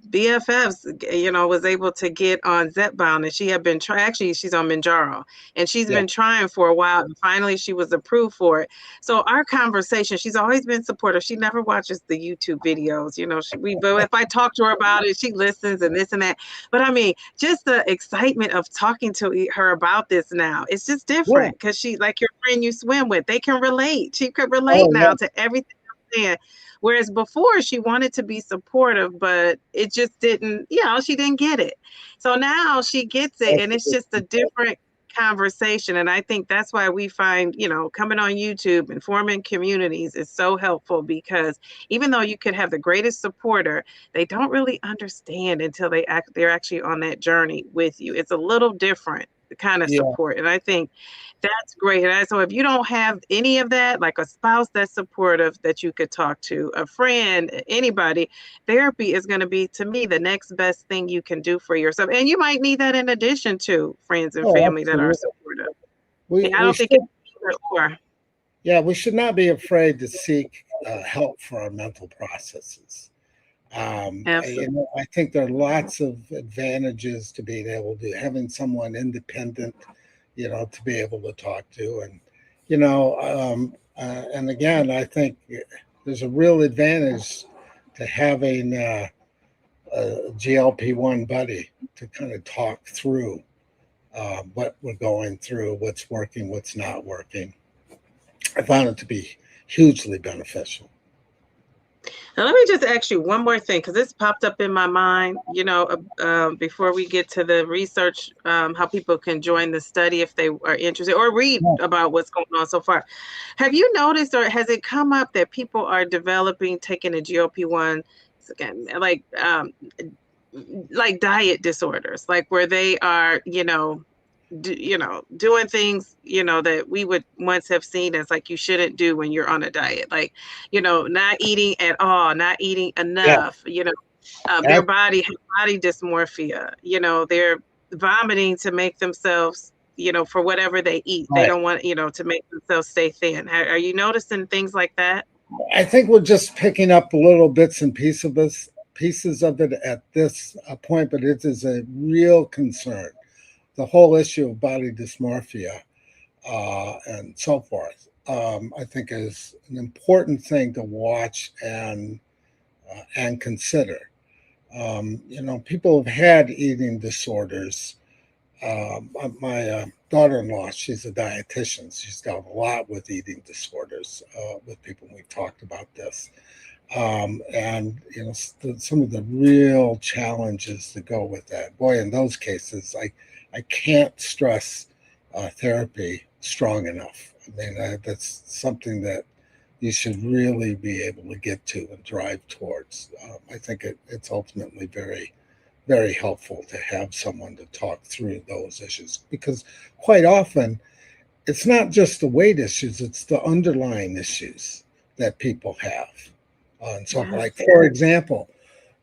BFFs, you know, was able to get on Zepbound, and she had been actually, she's on Mounjaro, and she's been trying for a while, and finally she was approved for it. So our conversation, she's always been supportive. She never watches the YouTube videos, you know, but if I talk to her about it, she listens and this and that. But I mean, just the excitement of talking to her about this now, it's just different because she, like your friend you swim with, they can relate. She could relate now to everything I'm saying. Whereas before she wanted to be supportive, but it just didn't, she didn't get it. So now she gets it, and it's just a different conversation. And I think that's why we find, coming on YouTube and forming communities is so helpful, because even though you could have the greatest supporter, they don't really understand until they're actually on that journey with you. It's a little different kind of support. And I think that's great. And so if you don't have any of that, like a spouse that's supportive that you could talk to, a friend, anybody, therapy is going to be, to me, the next best thing you can do for yourself. And you might need that in addition to friends and family that are supportive. I don't think it's either or. Yeah, we should not be afraid to seek help for our mental processes. I think there are lots of advantages to being able to having someone independent, to be able to talk to, and and again, I think there's a real advantage to having a GLP-1 buddy to kind of talk through what we're going through, what's working, what's not working. I found it to be hugely beneficial. Now, let me just ask you one more thing, because this popped up in my mind, before we get to the research, how people can join the study if they are interested, or read about what's going on so far. Have you noticed, or has it come up that people are taking a GLP-1, again, like diet disorders, like where they are, doing things, that we would once have seen as like you shouldn't do when you're on a diet, like, not eating at all, not eating enough, their body dysmorphia, they're vomiting to make themselves, for whatever they eat. They don't want, to make themselves stay thin. Are you noticing things like that? I think we're just picking up little bits and pieces of it at this point, but it is a real concern. The whole issue of body dysmorphia and so forth, I think is an important thing to watch and consider. People have had eating disorders. My daughter-in-law, she's a dietitian. She's dealt a lot with eating disorders with people. We've talked about this. And some of the real challenges that go with that. Boy, in those cases, I can't stress therapy strong enough. I mean, that's something that you should really be able to get to and drive towards. I think it's ultimately very, very helpful to have someone to talk through those issues, because quite often it's not just the weight issues, it's the underlying issues that people have. And so, like, for example,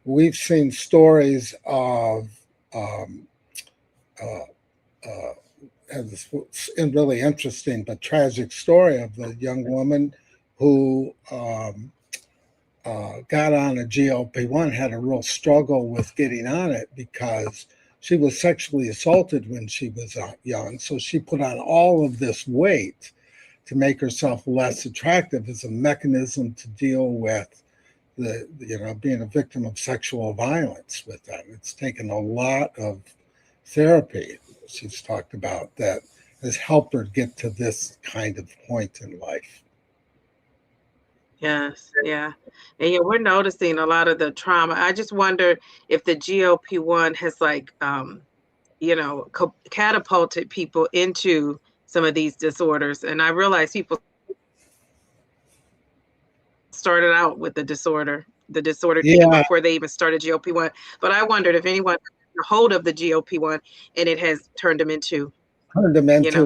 we've seen stories of this really interesting but tragic story of the young woman who got on a GLP-1, had a real struggle with getting on it because she was sexually assaulted when she was young. So she put on all of this weight to make herself less attractive as a mechanism to deal with being a victim of sexual violence with that. It's taken a lot of therapy she's talked about that has helped her get to this kind of point in life. Yes, yeah. And we're noticing a lot of the trauma. I just wonder if the GLP-1 has catapulted people into some of these disorders. And I realize people started out with the disorder before they even started GLP-1. But I wondered if anyone got a hold of the GLP-1 and it has turned them into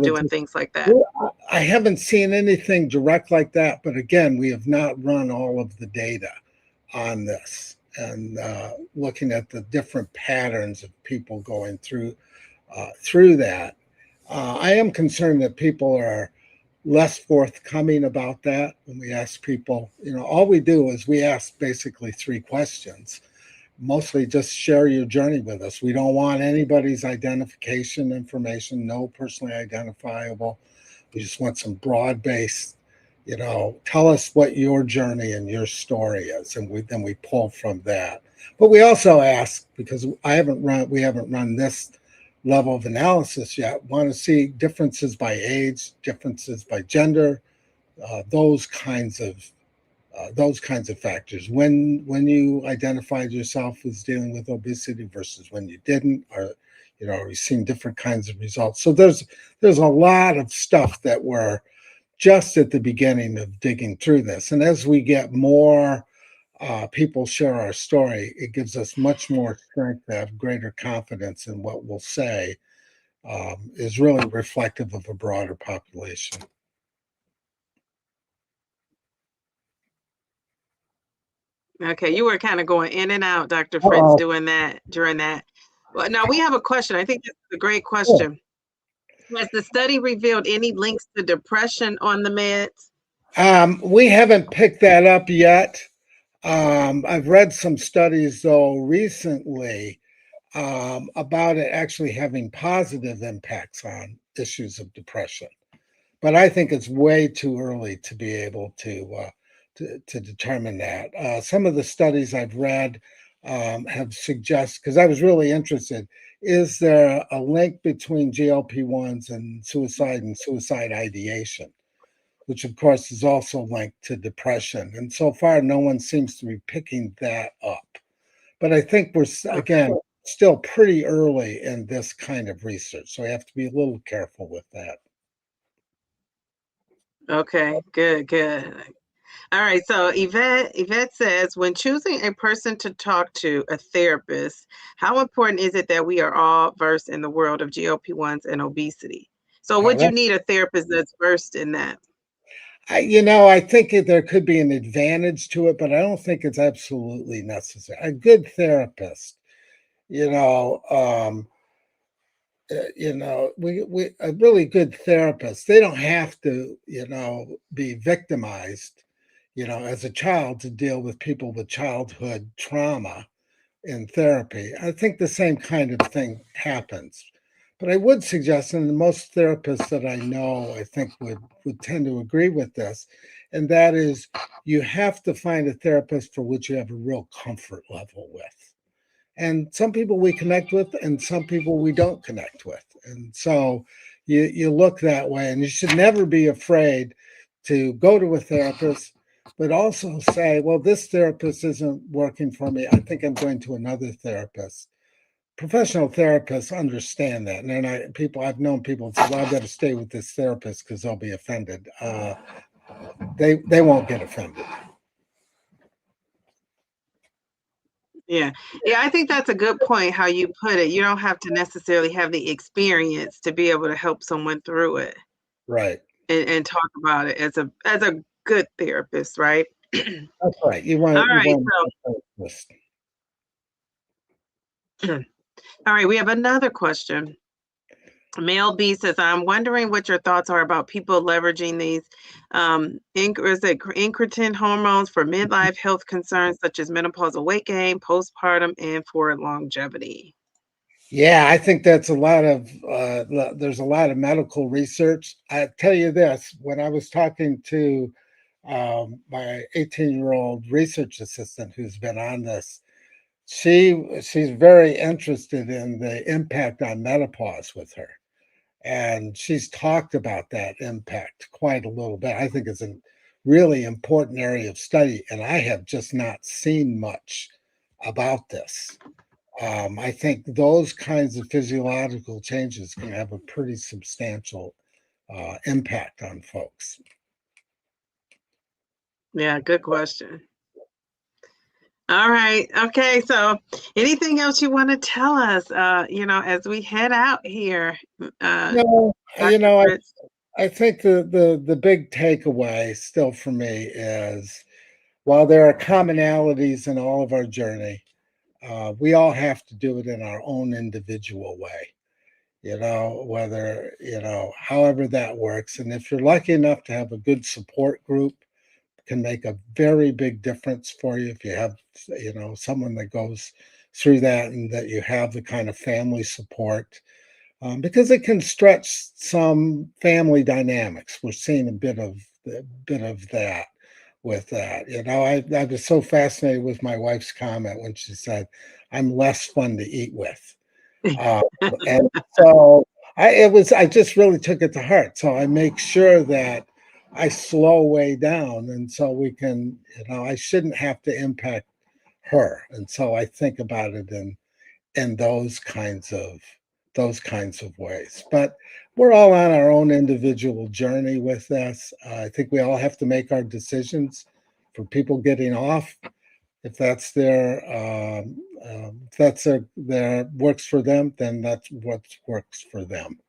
doing things like that. Well, I haven't seen anything direct like that, but again, we have not run all of the data on this and looking at the different patterns of people going through that. I am concerned that people are less forthcoming about that. When we ask people, all we do is we ask basically 3 questions. Mostly just share your journey with us. We don't want anybody's identification information, no personally identifiable. We just want some broad-based, tell us what your journey and your story is, and then we pull from that. But we also ask, because we haven't run this level of analysis yet, want to see differences by age, differences by gender, those kinds of those kinds of factors. When you identified yourself as dealing with obesity versus when you didn't, or you've seen different kinds of results. So there's a lot of stuff that we're just at the beginning of digging through this. And as we get more people share our story, it gives us much more strength to have greater confidence in what we'll say is really reflective of a broader population. Okay, you were kind of going in and out, Dr. Fritz, doing that during that. Well, now we have a question. I think this is a great question. Has the study revealed any links to depression on the meds? We haven't picked that up yet. I've read some studies, though, recently about it actually having positive impacts on issues of depression. But I think it's way too early to be able to determine that. Some of the studies I've read have suggested, because I was really interested, is there a link between GLP-1s and suicide ideation, which of course is also linked to depression. And so far, no one seems to be picking that up. But I think we're, again, still pretty early in this kind of research. So we have to be a little careful with that. Okay, good. All right, so Yvette says, when choosing a person to talk to, a therapist, how important is it that we are all versed in the world of GLP-1s and obesity? So would you need a therapist that's versed in that? I think there could be an advantage to it, but I don't think it's absolutely necessary. A good therapist, a really good therapist, they don't have to, be victimized, as a child to deal with people with childhood trauma in therapy. I think the same kind of thing happens. But I would suggest, and most therapists that I know, I think would tend to agree with this, and that is you have to find a therapist for which you have a real comfort level with. And some people we connect with and some people we don't connect with. And so you look that way, and you should never be afraid to go to a therapist, but also say, well, this therapist isn't working for me. I think I'm going to another therapist. Professional therapists understand that. And I've known people say, well, I've got to stay with this therapist because they'll be offended. They won't get offended. Yeah, I think that's a good point, how you put it. You don't have to necessarily have the experience to be able to help someone through it. Right. And talk about it as a good therapist, right? That's right. You want all right, we have another question. Male B says, I'm wondering what your thoughts are about people leveraging these incretin hormones for midlife health concerns such as menopausal weight gain, postpartum, and for longevity. Yeah, I think that's a lot of, there's a lot of medical research. I tell you this, when I was talking to my 18-year-old research assistant who's been on this, she's very interested in the impact on menopause with her. And she's talked about that impact quite a little bit. I think it's a really important area of study, and I have just not seen much about this. I think those kinds of physiological changes can have a pretty substantial impact on folks. Yeah, good question. All right. Okay. So anything else you want to tell us, as we head out here? I think the big takeaway still for me is, while there are commonalities in all of our journey, we all have to do it in our own individual way, however that works. And if you're lucky enough to have a good support group, can make a very big difference for you. If you have, someone that goes through that, and that you have the kind of family support, because it can stretch some family dynamics. We're seeing a bit of that with that. I was so fascinated with my wife's comment when she said, "I'm less fun to eat with," and so I just really took it to heart. So I make sure that I slow way down, and so we can, I shouldn't have to impact her, and so I think about it in those kinds of ways. But we're all on our own individual journey with this. I think we all have to make our decisions. For people getting off, if that's their works for them, then that's what works for them.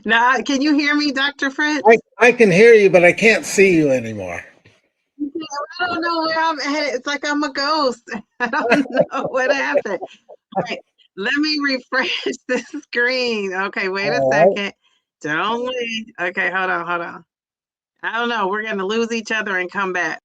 Now, can you hear me, Dr. Fritz? I can hear you, but I can't see you anymore. I don't know where I'm at. It's like I'm a ghost. I don't know what happened. All right, let me refresh the screen. Okay, wait a second. Don't leave. Okay, hold on. I don't know. We're going to lose each other and come back.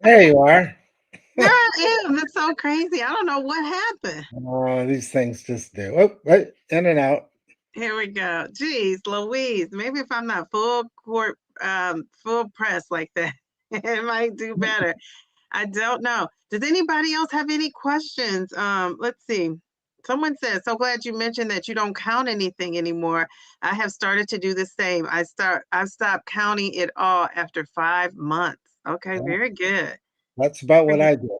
There you are. There I am. It's so crazy. I don't know what happened. Oh, these things just do. Oh, right, in and out. Here we go. Geez, Louise. Maybe if I'm not full press like that, it might do better. I don't know. Does anybody else have any questions? Let's see. Someone says, so glad you mentioned that you don't count anything anymore. I have started to do the same. I've stopped counting it all after 5 months. Okay, very good. That's about what I do.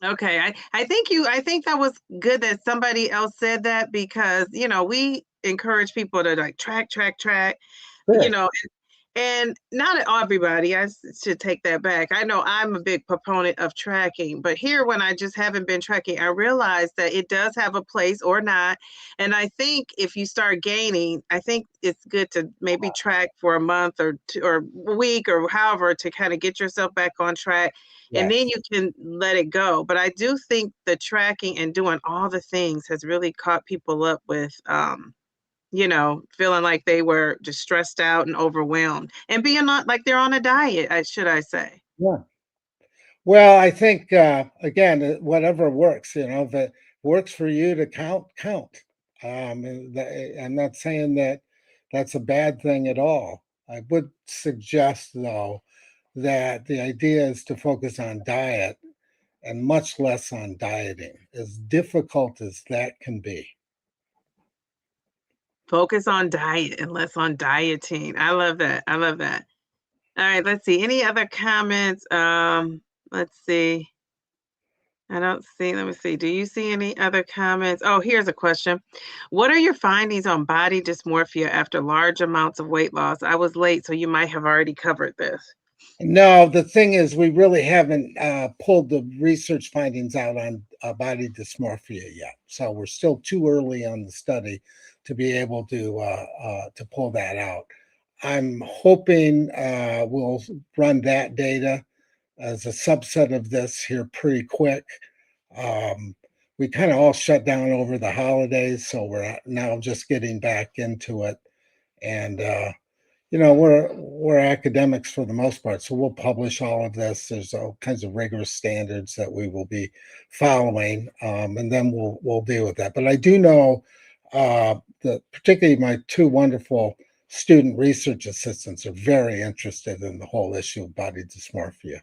Okay, I think that was good that somebody else said that, because we encourage people to like track, Sure. and not everybody. I should take that back. I know I'm a big proponent of tracking, but here, when I just haven't been tracking, I realized that it does have a place or not. And I think if you start gaining, I think it's good to maybe track for a month or two or a week or however to kind of get yourself back on track. And then you can let it go. But I do think the tracking and doing all the things has really caught people up with feeling like they were just stressed out and overwhelmed and being not like they're on a diet, should I say. Yeah. Well, I think again, whatever works, if it works for you to count. I'm not saying that that's a bad thing at all. I would suggest, though, that the idea is to focus on diet and much less on dieting, as difficult as that can be. Focus on diet and less on dieting. I love that. All right, let's see. Any other comments? Let's see. I don't see. Let me see. Do you see any other comments? Oh, here's a question. What are your findings on body dysmorphia after large amounts of weight loss? I was late, so you might have already covered this. No, the thing is, we really haven't pulled the research findings out on body dysmorphia yet. So we're still too early on the study to be able to pull that out. I'm hoping we'll run that data as a subset of this here pretty quick. We kind of all shut down over the holidays, so we're now just getting back into it. And we're academics for the most part, so we'll publish all of this. There's all kinds of rigorous standards that we will be following, and then we'll deal with that. But I do know that particularly my two wonderful student research assistants are very interested in the whole issue of body dysmorphia.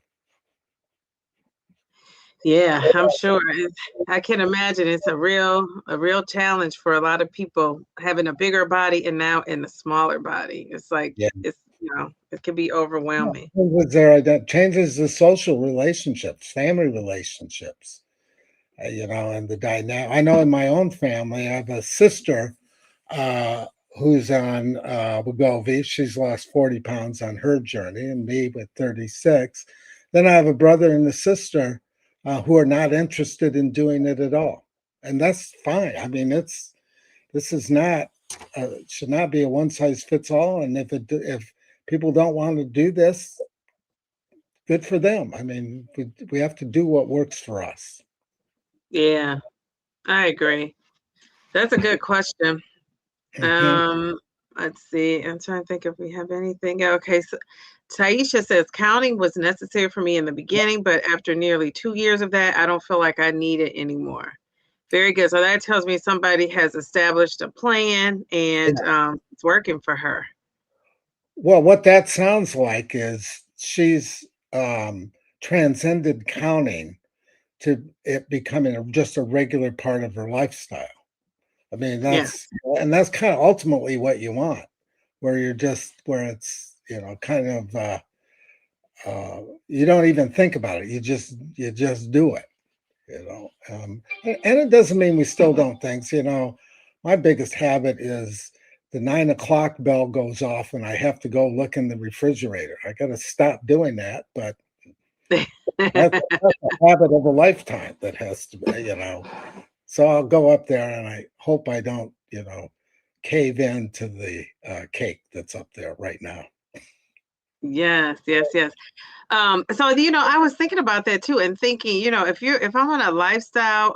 Yeah, I'm sure. I can imagine it's a real challenge for a lot of people having a bigger body and now in a smaller body. It's like it's it can be overwhelming. Changes the social relationships, family relationships, and the dynamic. I know in my own family, I have a sister who's on Wegovy. She's lost 40 pounds on her journey, and me with 36. Then I have a brother and a sister who are not interested in doing it at all, and that's fine. I mean, this is not should not be a one size fits all. And if people don't want to do this, good for them. I mean, we have to do what works for us. Yeah, I agree. That's a good question. Let's see. I'm trying to think if we have anything. Okay, so Taisha says counting was necessary for me in the beginning, but after nearly 2 years of that, I don't feel like I need it anymore. Very good. So that tells me somebody has established a plan and it's working for her. Well, what that sounds like is she's transcended counting to it becoming just a regular part of her lifestyle. I mean, Yeah. that's kind of ultimately what you want, where you're just where it's kind of you don't even think about it. You just do it. And it doesn't mean we still don't things. My biggest habit is the 9 o'clock bell goes off and I have to go look in the refrigerator. I got to stop doing that, but that's a habit of a lifetime that has to be. So I'll go up there and I hope I don't, cave into the cake that's up there right now. Yes, yes, yes. So I was thinking about that too, and thinking, if I'm on a lifestyle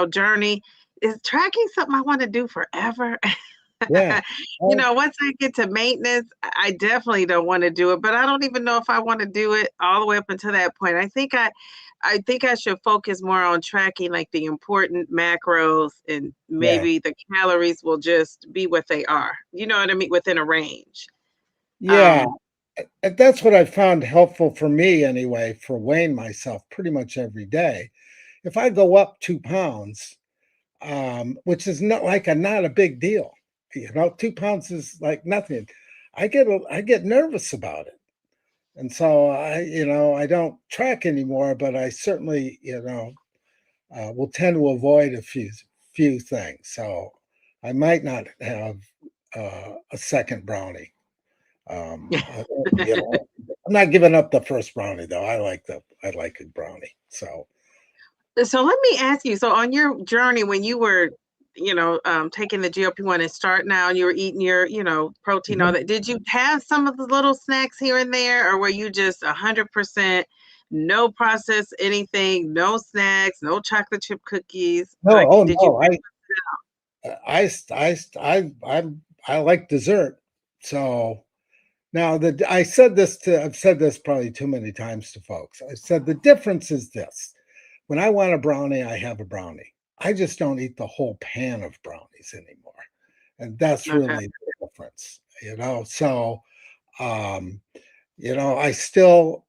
journey, is tracking something I want to do forever? Yeah. Once I get to maintenance, I definitely don't want to do it, but I don't even know if I want to do it all the way up until that point. I think I should focus more on tracking like the important macros, and Yeah. maybe the calories will just be what they are. You know what I mean? Within a range. Yeah. Um, And that's what I found helpful for me anyway, for weighing myself pretty much every day. If I go up 2 pounds, which is not a big deal, 2 pounds is like nothing. I get nervous about it, and so I don't track anymore. But I certainly will tend to avoid a few things. So I might not have a second brownie. You know, I'm not giving up the first brownie though. I like a brownie. So So let me ask you, so on your journey when you were, taking the GLP-1 and start now, you were eating your, protein, all mhm. that. Did you have some of the little snacks here and there, or were you just 100% no processed anything, no snacks, no chocolate chip cookies? No, Like, oh did you? no, I like dessert. So now I've said this probably too many times to folks. I said the difference is this: when I want a brownie, I have a brownie. I just don't eat the whole pan of brownies anymore, and that's Okay. really the difference. So um, I still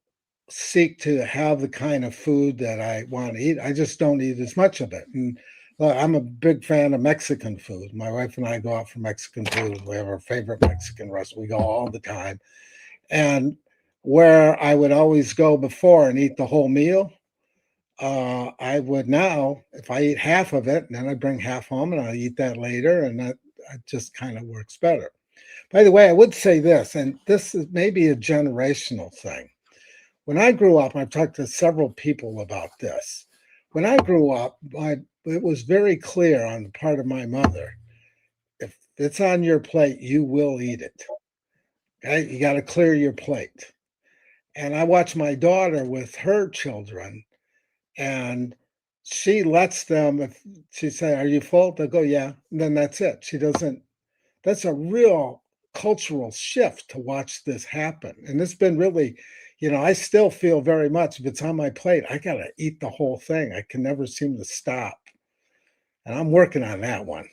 seek to have the kind of food that I want to eat. I just don't eat as much of it. And I'm a big fan of Mexican food. My wife and I go out for Mexican food. We have our favorite Mexican restaurant. We go all the time. And where I would always go before and eat the whole meal, I would now, if I eat half of it, then I bring half home and I'll eat that later. And that just kind of works better. By the way, I would say this, and this is maybe a generational thing. When I grew up, I've talked to several people about this. When I grew up, it was very clear on the part of my mother, if it's on your plate, you will eat it. Okay? You got to clear your plate. And I watch my daughter with her children, and she lets them, if she say, "Are you full?" They'll go, "Yeah." And then that's it. She doesn't, that's a real cultural shift to watch this happen. And it's been really, I still feel very much if it's on my plate, I got to eat the whole thing. I can never seem to stop. And I'm working on that one,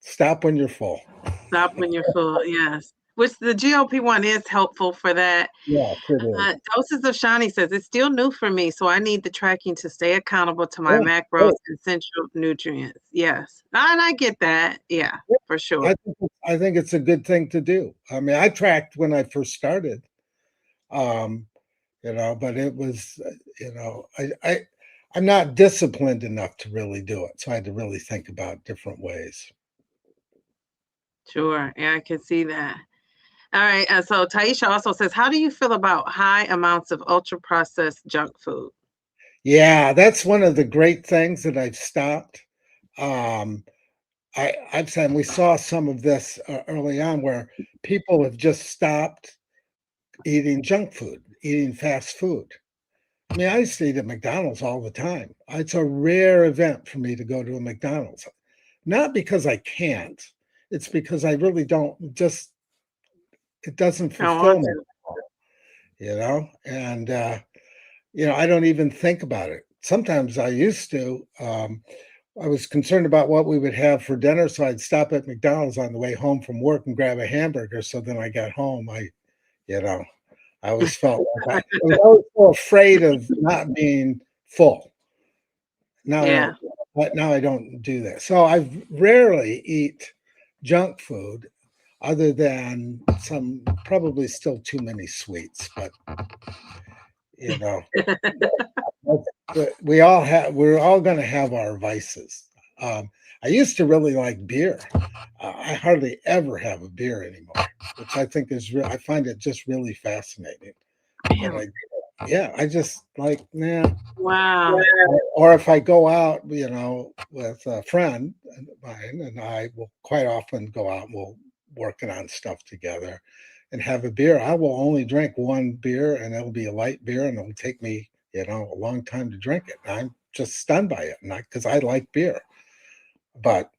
stop when you're full. Stop when you're full. Yes. Which the GLP-1 is helpful for that. Yes, it is. Doses of Shawnee says it's still new for me, so I need the tracking to stay accountable to my Yeah, macros great. and essential nutrients. Yes, and I get that. Yeah, Yeah, for sure. I think it's a good thing to do. I mean, I tracked when I first started, um, but it was, I'm not disciplined enough to really do it. So I had to really think about different ways. Sure. Yeah, I can see that. All right. So Taisha also says, how do you feel about high amounts of ultra processed junk food? Yeah, that's one of the great things that I've stopped. Um, I've said we saw some of this early on where people have just stopped eating junk food, eating fast food. I mean, I used to eat at McDonald's all the time. It's a rare event for me to go to a McDonald's, not because I can't. it's because I really don't just, it doesn't I don't want fulfill me, to. and, I don't even think about it. Sometimes I used to, I was concerned about what we would have for dinner, so I'd stop at McDonald's on the way home from work and grab a hamburger. So then I got home, you know, I always felt like I was always so afraid of not being full. Now I Yeah. don't, but now I don't do that. So I rarely eat junk food other than some probably still too many sweets, but you know, we're all going to have our vices. I used to really like beer. I hardly ever have a beer anymore, which I think is real. I find it just really fascinating. But Really? yeah, I just like, nah. Wow. Or if I go out, with a friend of mine, and I will quite often go out and we'll working on stuff together and have a beer. I will only drink one beer, and it'll be a light beer, and it'll take me, a long time to drink it. And I'm just stunned by it, not because I like beer, but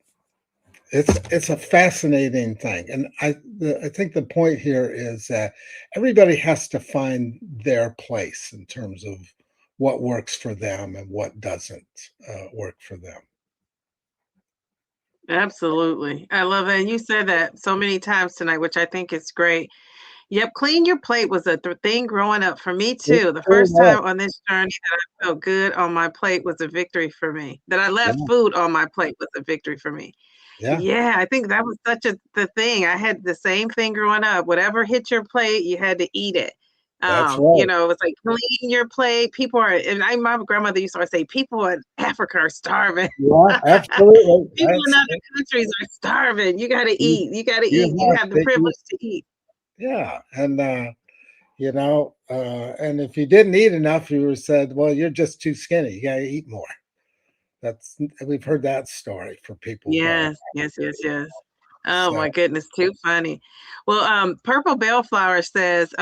it's a fascinating thing. And I think the point here is that everybody has to find their place in terms of what works for them and what doesn't work for them. Absolutely. I love it. And you said that so many times tonight, which I think is great. Yep, clean your plate was a thing growing up for me It too. The sure first was. time on this journey that I felt good on my plate was a victory for me. That I Yeah, left food on my plate was a victory for me. yeah, Yeah, I think that was such a the thing. I had the same thing growing up. Whatever hit your plate, you had to eat it. that's right. It was like clean your plate. People are, and my grandmother used to always say, people in Africa are starving. Yeah, absolutely. People in other countries are starving. You got to You, eat. You got to you eat. You have have the to eat. privilege to eat. Yeah, and and if you didn't eat enough, you were said, "Well, you're just too skinny. You got to eat more." We've heard that story for people growing Yes, up. yes, yes, yes. Oh So my goodness, too funny. Well, Purple Bellflower says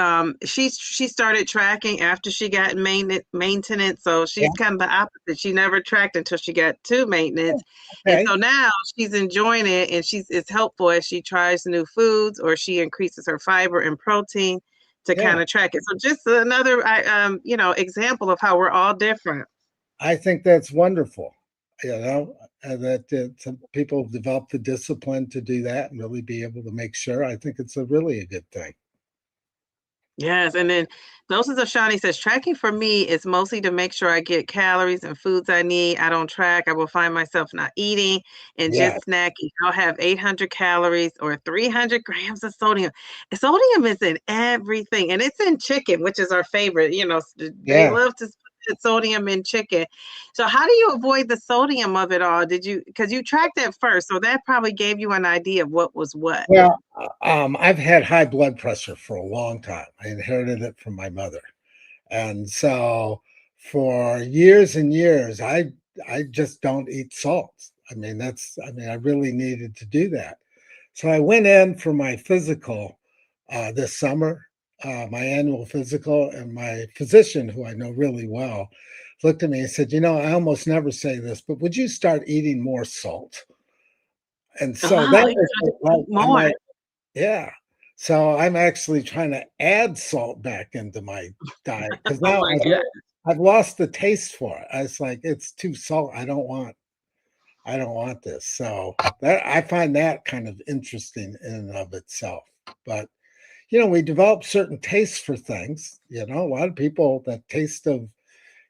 she started tracking after she got maintenance. So yeah, she's kind of the opposite. She never tracked until she got to maintenance. And okay, so now she's enjoying it and it's helpful as she tries new foods or she increases her fiber and protein to yeah. kind of track it. So just another example of how we're all different. I think that's wonderful. That some people have developed the discipline to do that and really be able to make sure. I think it's a really a good thing. Yes, and then Doses of Shawnee says tracking for me is mostly to make sure I get calories and foods I need. I don't track. I will find myself not eating and Yeah, just snacking. I'll have 800 calories or 300 grams of sodium. Sodium is in everything, and it's in chicken, which is our favorite. They yeah. love to put sodium in chicken. So, how do you avoid the sodium of it all? Because you tracked that first, so that probably gave you an idea of what was what. Well, I've had high blood pressure for a long time. I inherited it from my mother. And so for years and years, I just don't eat salt. I really needed to do that. So I went in for my physical this summer, my annual physical, and my physician, who I know really well, looked at me and said, I almost never say this, but would you start eating more salt? And so Oh, that you was got to like, eat I'm more. like, yeah. So I'm actually trying to add salt back into my diet because Oh now my God. I've lost the taste for it. I was like, it's too salt. I don't want this. So that I find that kind of interesting in and of itself. But we develop certain tastes for things. A lot of people that taste of,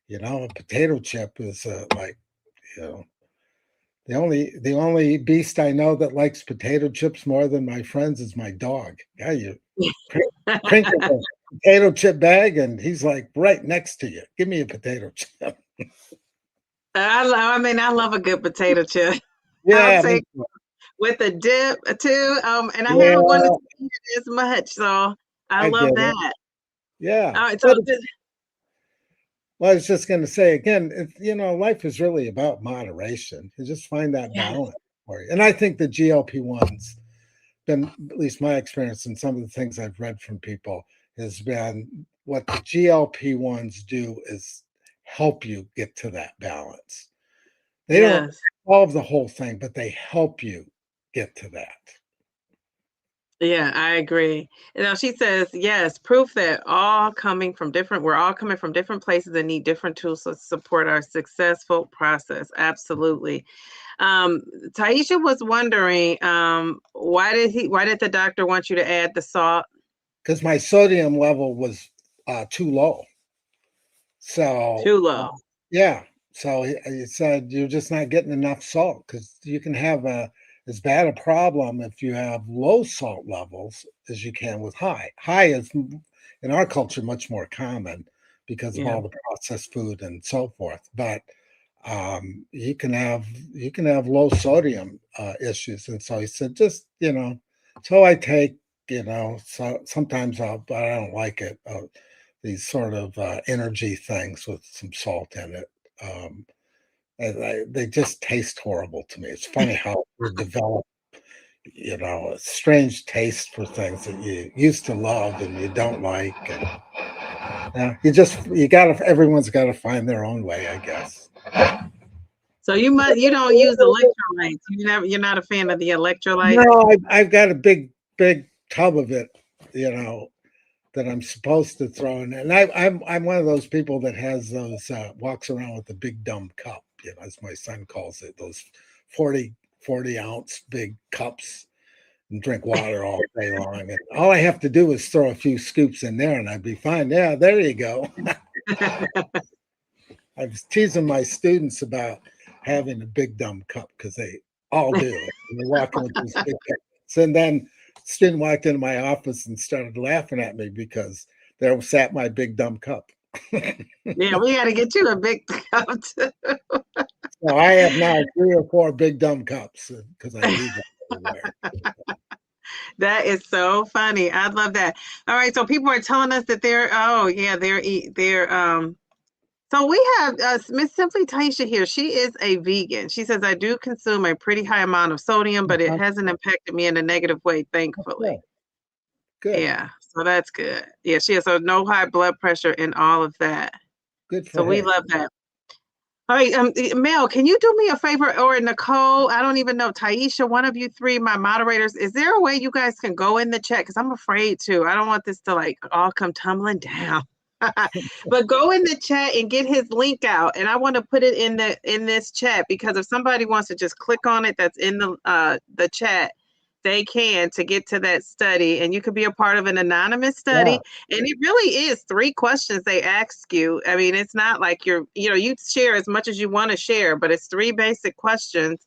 a potato chip is like, you know, the only beast I know that likes potato chips more than my friends is my dog. Yeah, you crinkle the potato chip bag, and he's like right next to you. Give me a potato chip. I love a good potato chip. I'll Yeah, me take too. with a dip too. And I haven't wanted Yeah, to eat it as much, so I I get love it. that. Yeah, All right, so but well, I was just going to say again, life is really about moderation. You just find that yes, balance for you. And I think the GLP-1s been, at least my experience and some of the things I've read from people, has been what the GLP-1s do is help you get to that balance. They don't yes, solve the whole thing, but they help you get to that. Yeah, I agree. She says, yes, proof that we're all coming from different places and need different tools to support our successful process. Absolutely. Um, Taisha was wondering, why did the doctor want you to add the salt? because my sodium level was too low. So, Too low. yeah. So he said you're just not getting enough salt because you can have as bad a problem if you have low salt levels as you can with high. High is in our culture much more common because of Yeah. all the processed food and so forth. But you can have low sodium issues, and so he said just so I take so sometimes but I don't like it. These sort of energy things with some salt in it. They just taste horrible to me. It's funny how we develop, a strange taste for things that you used to love and you don't like. And everyone's got to find their own way, I guess. So you don't use electrolytes. You're not a fan of the electrolytes? No, I've got a big tub of it, that I'm supposed to throw in. And I'm one of those people that has those walks around with a big dumb cup, as my son calls it, those 40 ounce big cups, and drink water all day long. And all I have to do is throw a few scoops in there and I'd be fine. Yeah, there you go. I was teasing my students about having a big dumb cup because they all do it. And they're walking with these big cups. And then student walked into my office and started laughing at me because there sat my big dumb cup. Yeah, we got to get you a big cup too. So I have now 3 or 4 big dumb cups because I leave them everywhere. That is so funny. I love that. All right, so people are telling us that so we have Miss Simply Taisha here. She is a vegan. She says, I do consume a pretty high amount of sodium, but it hasn't impacted me in a negative way, thankfully. Good. Yeah, so that's good. Yeah, she has no high blood pressure and all of that. Good for So we her. love that. All right, Mel, can you do me a favor, or Nicole? I don't even know. Taisha, one of you three, my moderators. Is there a way you guys can go in the chat? Because I'm afraid to. I don't want this to all come tumbling down. But go in the chat and get his link out, and I want to put it in this chat because if somebody wants to just click on it, that's in the chat. They can to get to that study, and you could be a part of an anonymous study. Yeah. And it really is 3 questions they ask you. I mean, it's not like you share as much as you want to share, but it's 3 basic questions.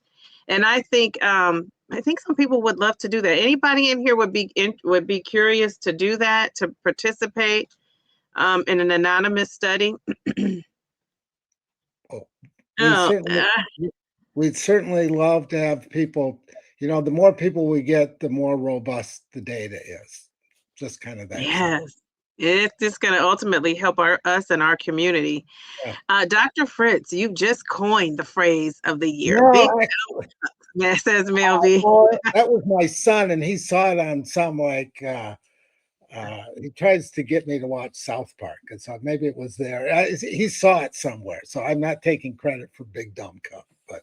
And I think some people would love to do that. Anybody in here would be curious to do that, to participate in an anonymous study. We'd certainly love to have people. The more people we get, the more robust the data is. Just kind of that. Yes. It's just going to ultimately help us and our community. Yeah. Dr. Fritz, you just coined the phrase of the year. No, Yes, says Mel B. That was my son, and he saw it on some he tries to get me to watch South Park, and so maybe it was there. He saw it somewhere, so I'm not taking credit for Big Dumb Cup, but.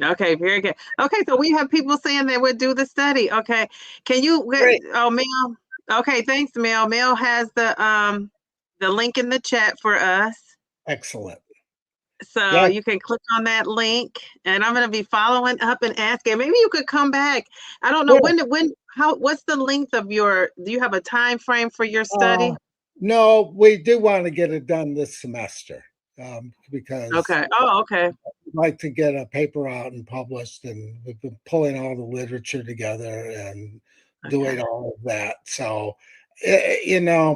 Okay, very good. Okay, so we have people saying they would do the study. Okay, can you? Great. Oh, Mel. Okay, thanks, Mel. Mel has the link in the chat for us. Excellent. So you can click on that link, and I'm going to be following up and asking. Maybe you could come back. I don't know what's the length of do you have a time frame for your study? No, we do want to get it done this semester because. Okay. Oh, okay. I'd like to get a paper out and published, and we've been pulling all the literature together and doing all of that. So,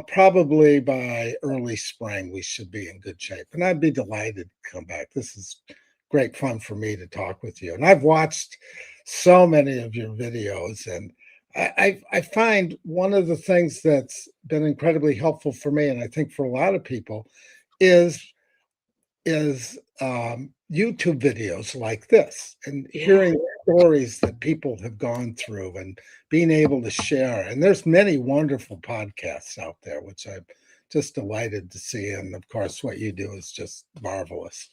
probably by early spring, we should be in good shape. And I'd be delighted to come back. This is great fun for me to talk with you. And I've watched so many of your videos, and I find one of the things that's been incredibly helpful for me, and I think for a lot of people, is YouTube videos like this and hearing stories that people have gone through and being able to share. And there's many wonderful podcasts out there, which I'm just delighted to see. And of course, what you do is just marvelous.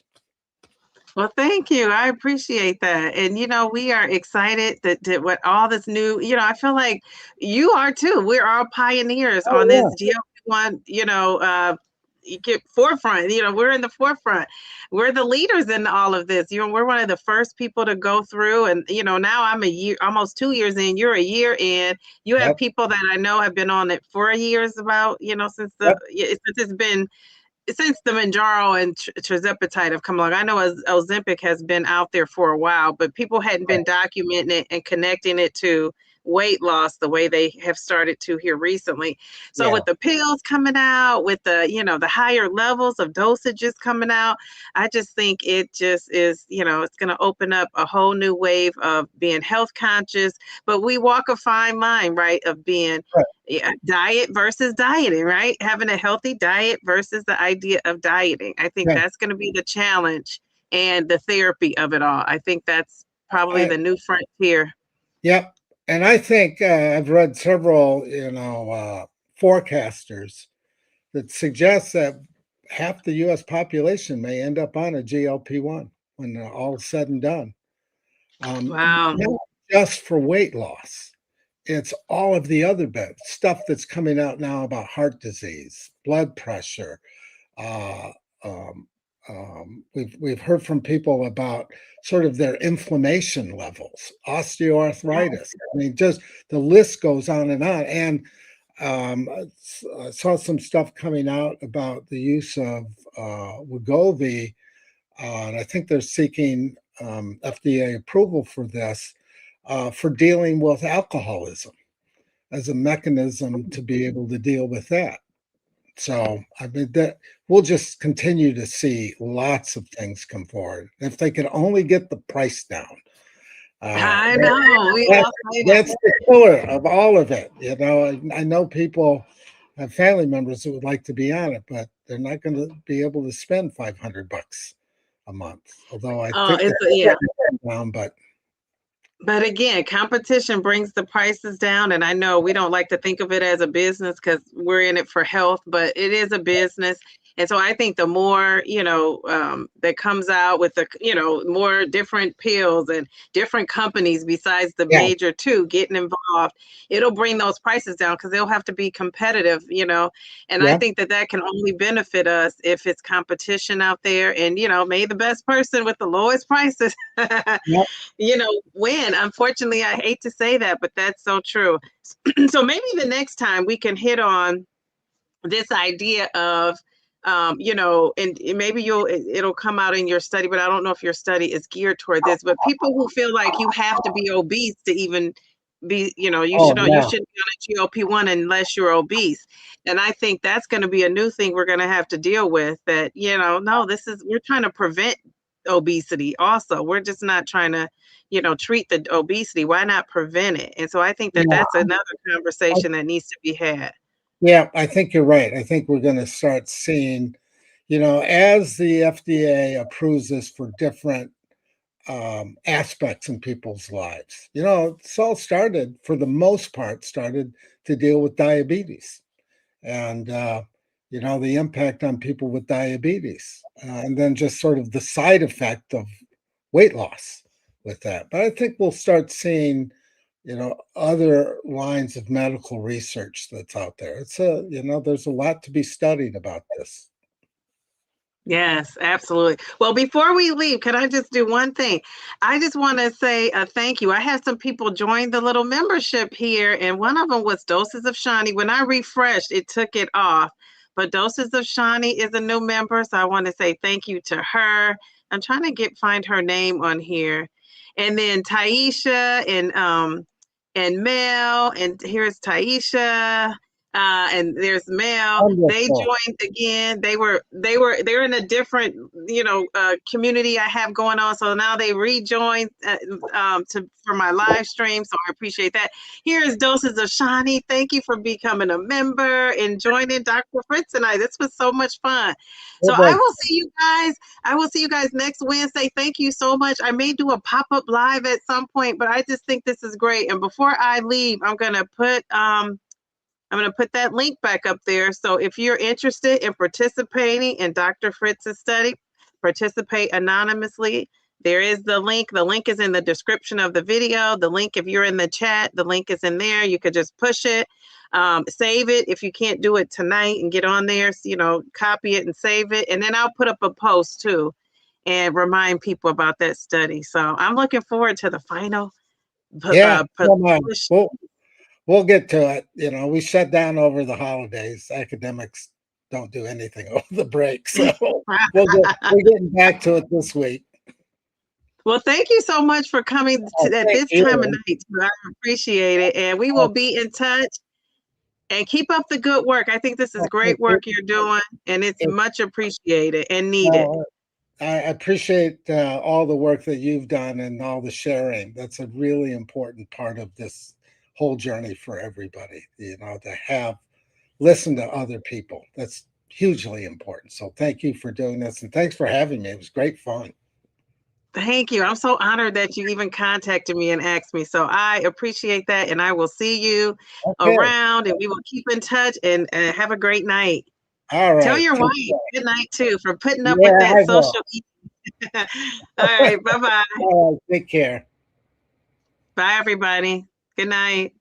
Well, thank you. I appreciate that. And, we are excited that what all this new, I feel like you are too. We're all pioneers Oh on this yeah, GLP-1, you get forefront, we're in the forefront. We're the leaders in all of this. We're one of the first people to go through. And, now I'm a year, almost 2 years in, you're a year in. You have yep, people that I know have been on it for years about, yep, since it's been since the Mounjaro and tirzepatide have come along. I know Ozempic has been out there for a while, but people hadn't right, been documenting it and connecting it to weight loss the way they have started to here recently. So yeah, with the pills coming out, with the higher levels of dosages coming out, I just think it just is, it's going to open up a whole new wave of being health conscious, but we walk a fine line, right, of being, right, yeah, diet versus dieting, right? Having a healthy diet versus the idea of dieting. I think yeah. that's going to be the challenge and the therapy of it all. I think that's probably I, the new frontier. yep, and I think I've read several, forecasters that suggest that half the U.S. population may end up on a GLP-1 when all is said and done. Wow. Not just for weight loss. It's all of the other stuff that's coming out now about heart disease, blood pressure. Uh, um, we've heard from people about sort of their inflammation levels, osteoarthritis. I mean, just the list goes on and on. And I saw some stuff coming out about the use of Wegovy, and I think they're seeking FDA approval for this for dealing with alcoholism as a mechanism to be able to deal with that. So I mean that we'll just continue to see lots of things come forward if they can only get the price down. I That, know. We that, all say that. that's the killer of all of it. I know people have family members that would like to be on it, but they're not going to be able to spend $500 a month. Although I Oh, think it's they're yeah. down, but But again, competition brings the prices down. And I know we don't like to think of it as a business because we're in it for health, but it is a business. And so I think the more, that comes out with more different pills and different companies besides the yeah, major two getting involved, it'll bring those prices down because they'll have to be competitive. And I yeah, think that can only benefit us if it's competition out there and, may the best person with the lowest prices yeah, win. Unfortunately, I hate to say that, but that's so true. So maybe the next time we can hit on this idea of, and maybe it'll come out in your study, but I don't know if your study is geared toward this, but people who feel like you have to be obese to even be, you oh should know you yeah, shouldn't be on a GLP-1 unless you're obese. And I think that's going to be a new thing we're going to have to deal with that, no, we're trying to prevent obesity also. We're just not trying to, treat the obesity. Why not prevent it? And so I think that yeah. that's another conversation that needs to be had. Yeah, I think you're right. I think we're going to start seeing, as the FDA approves this for different aspects in people's lives. It's all started, for the most part, started to deal with diabetes and, the impact on people with diabetes, and then just sort of the side effect of weight loss with that. But I think we'll start seeing other lines of medical research that's out there. There's a lot to be studied about this. Yes, absolutely. Well, before we leave, can I just do one thing? I just want to say thank you. I had some people join the little membership here, and one of them was Doses of Shawnee. When I refreshed, it took it off. But Doses of Shawnee is a new member, so I want to say thank you to her. I'm trying to find her name on here. And then Taisha and Mel, and here's Taisha. And there's Mel. They Wonderful. joined again. They're in a different community I have going on. So now they rejoined for my live stream. So I appreciate that. Here is Doses of Shawnee. Thank you for becoming a member and joining Dr. Fritz and I. This was so much fun. So It was. I will see you guys next Wednesday. Thank you so much. I may do a pop-up live at some point, but I just think this is great. And before I leave, I'm gonna put that link back up there. So if you're interested in participating in Dr. Fritz's study, participate anonymously. There is the link. The link is in the description of the video. The link, if you're in the chat, the link is in there. You could just push it, save it. If you can't do it tonight and get on there, you know, copy it and save it. And then I'll put up a post too and remind people about that study. So I'm looking forward to the final. Yeah, we'll get to it. You know, we shut down over the holidays. Academics don't do anything over the break. So we're getting back to it this week. Well, thank you so much for coming at this time of night. I appreciate it. And we will be in touch. And keep up the good work. I think this is great work you're doing, and it's much appreciated and needed. I appreciate all the work that you've done and all the sharing. That's a really important part of this whole journey for everybody, you know, to listen to other people. That's hugely important. So thank you for doing this, and thanks for having me. It was great fun. Thank you. I'm so honored that you even contacted me and asked me. So I appreciate that, and I will see you around, and we will keep in touch, and have a great night. All right. Tell your wife good night too for putting up with that social eating. All right. Bye-bye. All right. Take care. Bye, everybody. Good night.